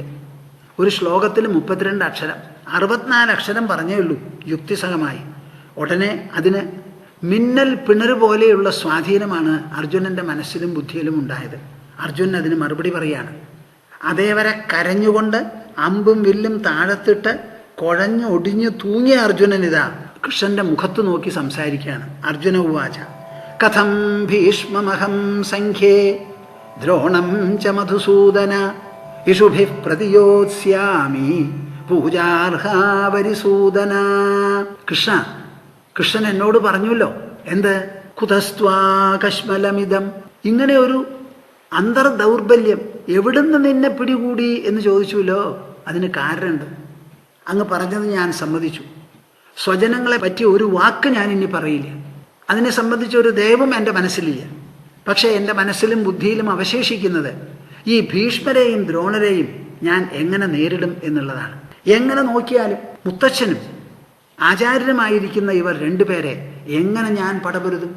ഒരു ശ്ലോകത്തിൽ 32 അക്ഷരം, 64 അക്ഷരം പറഞ്ഞേ ഉള്ളൂ യുക്തിസഹമായി. ഉടനെ അതിന് മിന്നൽ പിണറ് പോലെയുള്ള സ്വാധീനമാണ് അർജുനൻ്റെ മനസ്സിലും ബുദ്ധിയിലും ഉണ്ടായത്. അർജുനൻ അതിന് മറുപടി പറയാണ്. അതേവരെ കരഞ്ഞുകൊണ്ട് അമ്പും വില്ലും താഴത്തിട്ട് കുഴഞ്ഞു ഒടിഞ്ഞു തൂങ്ങിയ അർജുനൻ ഇതാ കൃഷ്ണന്റെ മുഖത്ത് നോക്കി സംസാരിക്കുകയാണ്. അർജുന ഉവാച കഥം ഭീഷ്മമഹം സംഖ്യേ ദ്രോണം ച മധുസൂദന ഇഷുഭിഃ പ്രതിയോത്സ്യാമി പൂജാർഹാവരിസൂദന. കൃഷ്ണൻ എന്നോട് പറഞ്ഞല്ലോ, എന്ത്? കുതസ്ത്വാ കശ്മലമിതം, ഇങ്ങനെ ഒരു അന്തർദൗർബല്യം എവിടുന്ന് നിന്നെ പിടികൂടി എന്ന് ചോദിച്ചുല്ലോ. അതിന് കാരണമുണ്ട്. അങ്ങ് പറഞ്ഞത് ഞാൻ സമ്മതിച്ചു. സ്വജനങ്ങളെ പറ്റി ഒരു വാക്ക് ഞാൻ ഇനി പറയില്ല. അതിനെ സംബന്ധിച്ച് ഒരു ദയവും എൻ്റെ മനസ്സിലില്ല. പക്ഷേ എൻ്റെ മനസ്സിലും ബുദ്ധിയിലും അവശേഷിക്കുന്നത് ഈ ഭീഷ്മരെയും ദ്രോണരെയും ഞാൻ എങ്ങനെ നേരിടും എന്നുള്ളതാണ്. എങ്ങനെ നോക്കിയാലും മുത്തച്ഛനും ആചാര്യനുമായിരിക്കുന്ന ഇവർ 2 പേരെ എങ്ങനെ ഞാൻ പടപൊരുതും?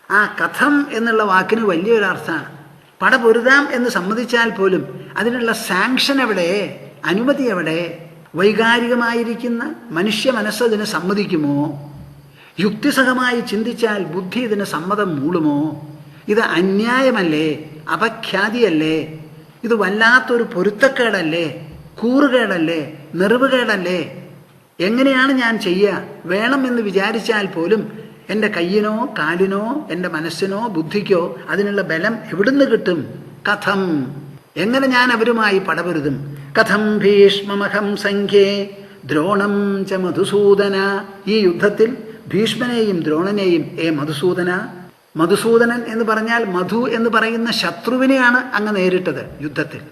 ആ കഥം എന്നുള്ള വാക്കിന് വലിയൊരർത്ഥമാണ്. പടപൊരുതാം എന്ന് സമ്മതിച്ചാൽ പോലും അതിനുള്ള സാങ്ഷൻ എവിടെ? അനുമതി എവിടെ? വൈകാരികമായിരിക്കുന്ന മനുഷ്യ മനസ്സതിന് സമ്മതിക്കുമോ? യുക്തിസഹമായി ചിന്തിച്ചാൽ ബുദ്ധി ഇതിന് സമ്മതം മൂളുമോ? ഇത് അന്യായമല്ലേ? അപഖ്യാതിയല്ലേ? ഇത് വല്ലാത്തൊരു പൊരുത്തക്കേടല്ലേ? കൂറുകേടല്ലേ? നെറിവുകേടല്ലേ? എങ്ങനെയാണ് ഞാൻ ചെയ്യുക? വേണമെന്ന് വിചാരിച്ചാൽ പോലും എൻ്റെ കയ്യിനോ കാലിനോ എൻ്റെ മനസ്സിനോ ബുദ്ധിക്കോ അതിനുള്ള ബലം എവിടുന്ന് കിട്ടും? കഥം, എങ്ങനെ ഞാൻ അവരുമായി പടപൊരുതും? കഥം ഭീഷ്മമഹം സംഖ്യേ ദ്രോണം ച മധുസൂദന. ഈ യുദ്ധത്തിൽ ഭീഷ്മനെയും ദ്രോണനെയും മധുസൂദന. മധുസൂദനൻ എന്ന് പറഞ്ഞാൽ മധു എന്ന് പറയുന്ന ശത്രുവിനെയാണ് അങ്ങ് നേരിട്ടത് യുദ്ധത്തിൽ.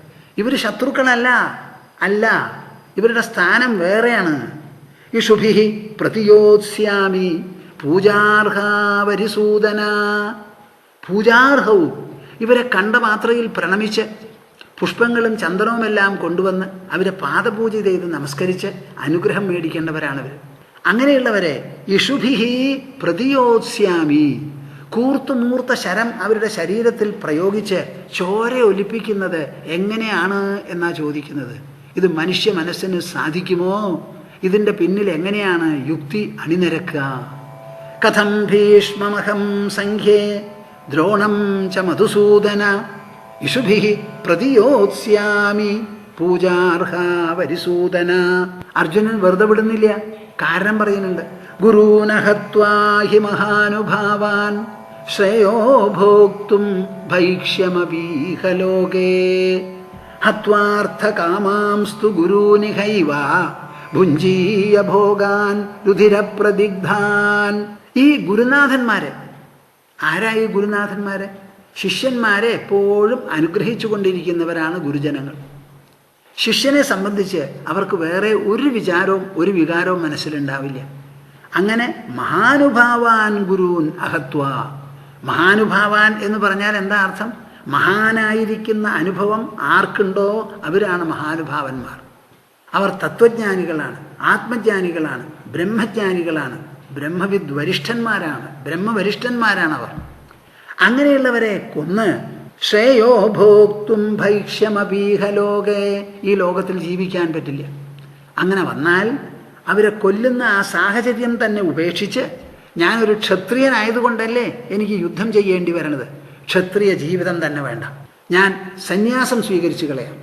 ഇവർ ശത്രുക്കളല്ല, അല്ല, ഇവരുടെ സ്ഥാനം വേറെയാണ്. ഇഷുഭിഹി പ്രതിയോത്സ്യാമി പൂജാർഹാവരിസൂദന. പൂജാർഹവും, ഇവരെ കണ്ട മാത്രയിൽ പ്രണമിച്ച് പുഷ്പങ്ങളും ചന്ദനവുമെല്ലാം കൊണ്ടുവന്ന് അവരെ പാദപൂജ ചെയ്ത് നമസ്കരിച്ച് അനുഗ്രഹം മേടിക്കേണ്ടവരാണവർ. അങ്ങനെയുള്ളവരെ ഇഷുഭിഹി പ്രതിയോത്സ്യാമി, കൂർത്തുമൂർത്ത ശരം അവരുടെ ശരീരത്തിൽ പ്രയോഗിച്ച് ചോര ഒലിപ്പിക്കുന്നത് എങ്ങനെയാണ് എന്നാ ചോദിക്കുന്നത്. ഇത് മനുഷ്യ മനസ്സിന് സാധിക്കുമോ? ഇതിൻ്റെ പിന്നിൽ എങ്ങനെയാണ് യുക്തി അണിനിരക്കുക? കഥം ഭീഷ്മമഹം സംഖ്യേ ദ്രോണം ച മധുസൂദന ഇഷുഭിഹി പ്രതിയോത്സ്യാമി പൂജാർഹാവരിസൂദന. അർജുനൻ വെറുതെ വിടുന്നില്ല, കാരണം പറയുന്നുണ്ട്. ഗുരൂനഹത്വാ ഹി മഹാനുഭാവാൻ ശ്രേയോ ഭോക്തും ഭൈക്ഷ്യമപീഹ ലോകേ ഹത്വാർത്ഥകാമാംസ്തു ഗുരൂനിഹൈവ ഭുഞ്ജീയ ഭോഗാൻ രുധിരപ്രദിഗ്ധാൻ. ഈ ഗുരുനാഥന്മാരെ, ആരായി ഗുരുനാഥന്മാരെ? ശിഷ്യന്മാരെ എപ്പോഴും അനുഗ്രഹിച്ചു കൊണ്ടിരിക്കുന്നവരാണ് ഗുരുജനങ്ങൾ. ശിഷ്യനെ സംബന്ധിച്ച് അവർക്ക് വേറെ ഒരു വിചാരവും ഒരു വികാരവും മനസ്സിലുണ്ടാവില്ല. അങ്ങനെ മഹാനുഭാവാൻ ഗുരൂൻ അഹത്വ. മഹാനുഭാവാൻ എന്ന് പറഞ്ഞാൽ എന്താ അർത്ഥം? മഹാനായിരിക്കുന്ന അനുഭവം ആർക്കുണ്ടോ അവരാണ് മഹാനുഭാവന്മാർ. അവർ തത്വജ്ഞാനികളാണ്, ആത്മജ്ഞാനികളാണ്, ബ്രഹ്മജ്ഞാനികളാണ്, ബ്രഹ്മവിദ് വരിഷ്ഠന്മാരാണ്, ബ്രഹ്മവരിഷ്ഠന്മാരാണ് അവർ. അങ്ങനെയുള്ളവരെ കൊന്ന് ശ്രേയോ ഭോക്തും ഭൈക്ഷ്യമപീഹ ലോകേ, ഈ ലോകത്തിൽ ജീവിക്കാൻ പറ്റില്ല. അങ്ങനെ വന്നാൽ അവരെ കൊല്ലുന്ന ആ സാഹചര്യം തന്നെ ഉപേക്ഷിച്ച്, ഞാനൊരു ക്ഷത്രിയനായതുകൊണ്ടല്ലേ എനിക്ക് യുദ്ധം ചെയ്യേണ്ടി വരണത്, ക്ഷത്രിയ ജീവിതം തന്നെ വേണ്ട, ഞാൻ സന്യാസം സ്വീകരിച്ചു കളയാം.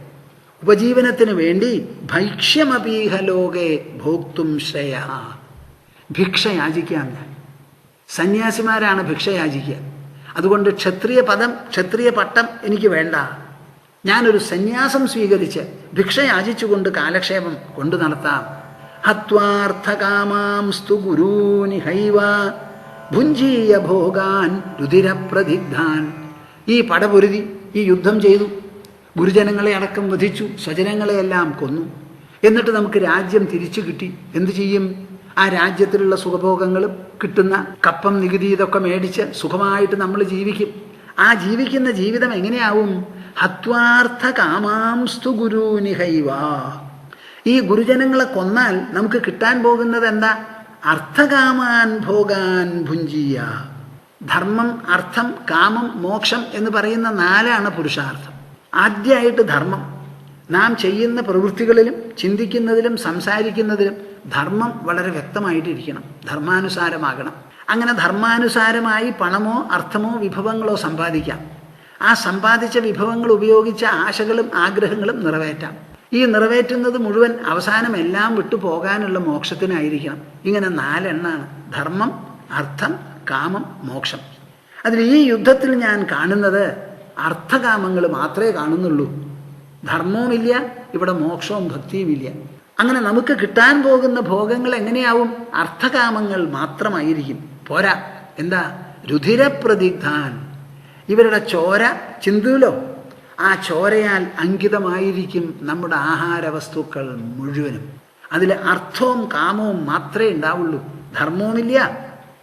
ഉപജീവനത്തിന് വേണ്ടി ഭൈക്ഷ്യമപീഹ ലോകേ ഭോക്തും ശ്രേയ, ഭിക്ഷ യാചിക്കാം ഞാൻ. സന്യാസിമാരാണ് ഭിക്ഷ യാചിക്കുക. അതുകൊണ്ട് ക്ഷത്രിയ പട്ടം എനിക്ക് വേണ്ട. ഞാനൊരു സന്യാസം സ്വീകരിച്ച് ഭിക്ഷ യാചിച്ചുകൊണ്ട് കാലക്ഷേപം കൊണ്ടു നടത്താം. ഹത്വാർത്ഥകാമാംസ്തു ഗുരൂനിഹൈവ ഭുഞ്ജീയ ഭോഗാൻ രുധിരപ്രദിഗ്ധാൻ. ഈ പടപൊരുതി, ഈ യുദ്ധം ചെയ്തു, ഗുരുജനങ്ങളെ അടക്കം വധിച്ചു, സ്വജനങ്ങളെയെല്ലാം കൊന്നു. എന്നിട്ട് നമുക്ക് രാജ്യം തിരിച്ചു കിട്ടി. എന്തു ചെയ്യും? ആ രാജ്യത്തിലുള്ള സുഖഭോഗങ്ങളും കിട്ടുന്ന കപ്പം നികുതി ഇതൊക്കെ മേടിച്ച് സുഖമായിട്ട് നമ്മൾ ജീവിക്കും. ആ ജീവിക്കുന്ന ജീവിതം എങ്ങനെയാവും? ഹത്വാർത്ഥ കാമാംസ്തു ഗുരൂനിഹൈവ. ഈ ഗുരുജനങ്ങളെ കൊന്നാൽ നമുക്ക് കിട്ടാൻ പോകുന്നത് എന്താ? അർത്ഥകാമാൻ ഭോഗാൻ ഭുഞ്ജീയ. ധർമ്മം, അർത്ഥം, കാമം, മോക്ഷം എന്ന് പറയുന്ന 4 പുരുഷാർത്ഥം. ആദ്യമായിട്ട് ധർമ്മം. നാം ചെയ്യുന്ന പ്രവൃത്തികളിലും ചിന്തിക്കുന്നതിലും സംസാരിക്കുന്നതിലും ധർമ്മം വളരെ വ്യക്തമായിട്ടിരിക്കണം, ധർമാനുസാരമാകണം. അങ്ങനെ ധർമാനുസാരമായി പണമോ അർത്ഥമോ വിഭവങ്ങളോ സമ്പാദിക്കാം. ആ സമ്പാദിച്ച വിഭവങ്ങൾ ഉപയോഗിച്ച ആശകളും ആഗ്രഹങ്ങളും നിറവേറ്റാം. ഈ നിറവേറ്റുന്നത് മുഴുവൻ അവസാനം എല്ലാം വിട്ടു പോകാനുള്ള മോക്ഷത്തിനായിരിക്കണം. ഇങ്ങനെ 4 ധർമ്മം, അർത്ഥം, കാമം, മോക്ഷം. അതിൽ ഈ യുദ്ധത്തിൽ ഞാൻ കാണുന്നത് അർത്ഥകാമങ്ങൾ മാത്രമേ കാണുന്നുള്ളൂ. ധർമ്മവുമില്ല, ഇവിടെ മോക്ഷവും ഭക്തിയുമില്ല. അങ്ങനെ നമുക്ക് കിട്ടാൻ പോകുന്ന ഭോഗങ്ങൾ എങ്ങനെയാവും? അർത്ഥകാമങ്ങൾ മാത്രമായിരിക്കും. പോരാ, എന്താ? രുധിരപ്രദിഗ്ധാൻ. ഇവരുടെ ചോര ചിന്തൂലോ, ആ ചോരയാൽ അങ്കിതമായിരിക്കും നമ്മുടെ ആഹാര വസ്തുക്കൾ മുഴുവനും. അതിൽ അർത്ഥവും കാമവും മാത്രമേ ഉണ്ടാവുള്ളൂ, ധർമ്മവുമില്ല,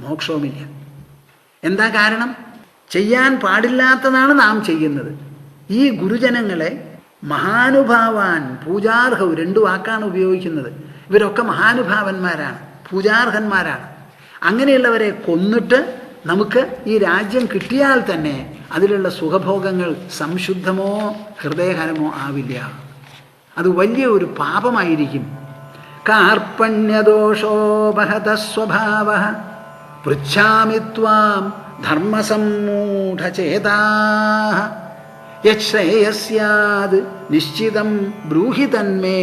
മോക്ഷവുമില്ല. എന്താ കാരണം? ചെയ്യാൻ പാടില്ലാത്തതാണ് നാം ചെയ്യുന്നത്. ഈ ഗുരുജനങ്ങളെ മഹാനുഭാവാൻ, പൂജാർഹവും 2 വാക്കാണ് ഉപയോഗിക്കുന്നത്. ഇവരൊക്കെ മഹാനുഭാവന്മാരാണ്, പൂജാർഹന്മാരാണ്. അങ്ങനെയുള്ളവരെ കൊന്നിട്ട് നമുക്ക് ഈ രാജ്യം കിട്ടിയാൽ തന്നെ അതിലുള്ള സുഖഭോഗങ്ങൾ സംശുദ്ധമോ ഹൃദയഹരമോ ആവില്ല. അത് വലിയ ഒരു പാപമായിരിക്കും. കാർപ്പണ്യദോഷോപഹത സ്വഭാവ പൃച്ഛാമി ത്വാം ധർമ്മസമ്മൂഢചേതാഃ യശ്രേയസ്യാദ് നിശ്ചിതം ബ്രൂഹി തന്മേ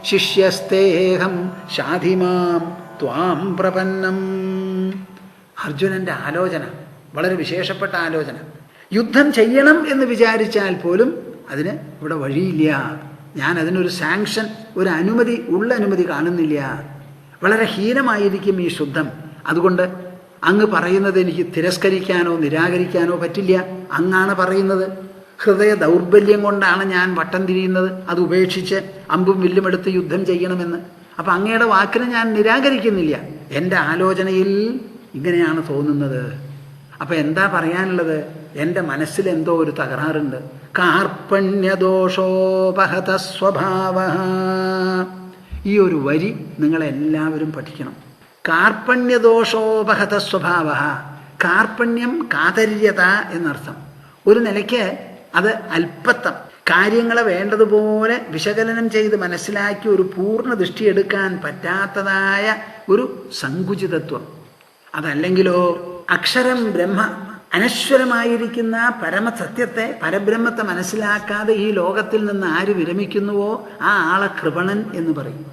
ശിഷ്യസ്തേഹം ശാധിമാം ത്വാം പ്രപന്നം. അർജുനൻ്റെ ആലോചന വളരെ വിശേഷപ്പെട്ട ആലോചന. യുദ്ധം ചെയ്യണം എന്ന് വിചാരിച്ചാൽ പോലും അതിന് ഇവിടെ വഴിയില്ല. ഞാൻ അതിനൊരു സാങ്ഷൻ, ഒരു അനുമതി, ഉള്ള അനുമതി കാണുന്നില്ല. വളരെ ഹീനമായിരിക്കും ഈ ശുദ്ധം. അതുകൊണ്ട് അങ്ങ് പറയുന്നത് എനിക്ക് തിരസ്കരിക്കാനോ നിരാകരിക്കാനോ പറ്റില്ല. അങ്ങാണ് പറയുന്നത്. ഹൃദയ ദൗർബല്യം കൊണ്ടാണ് ഞാൻ വട്ടം തിരിയുന്നത്, അത് ഉപേക്ഷിച്ച് അമ്പും വില്ലുമെടുത്ത് യുദ്ധം ചെയ്യണമെന്ന്. അപ്പം അങ്ങയുടെ വാക്കിനെ ഞാൻ നിരാകരിക്കുന്നില്ല. എൻ്റെ ആലോചനയിൽ ഇങ്ങനെയാണ് തോന്നുന്നത്. അപ്പം എന്താ പറയാനുള്ളത്? എൻ്റെ മനസ്സിൽ എന്തോ ഒരു തകരാറുണ്ട്. കാർപ്പണ്യദോഷോപഹത സ്വഭാവ. ഈ ഒരു വരി നിങ്ങളെല്ലാവരും പഠിക്കണം. കാർപ്പണ്യദോഷോപഹത സ്വഭാവ. കാർപ്പണ്യം കാതര്യത എന്നർത്ഥം. ഒരു നിലയ്ക്ക് അത് അല്പത്തം. കാര്യങ്ങളെ വേണ്ടതുപോലെ വിശകലനം ചെയ്ത് മനസ്സിലാക്കി ഒരു പൂർണ്ണ ദൃഷ്ടിയെടുക്കാൻ പറ്റാത്തതായ ഒരു സങ്കുചിതത്വം. അതല്ലെങ്കിലോ അക്ഷരം ബ്രഹ്മ, അനശ്വരമായിരിക്കുന്ന പരമസത്യത്തെ, പരബ്രഹ്മത്തെ മനസ്സിലാക്കാതെ ഈ ലോകത്തിൽ നിന്ന് ആര് വിരമിക്കുന്നുവോ ആ ആളെ കൃപണൻ എന്ന് പറയും.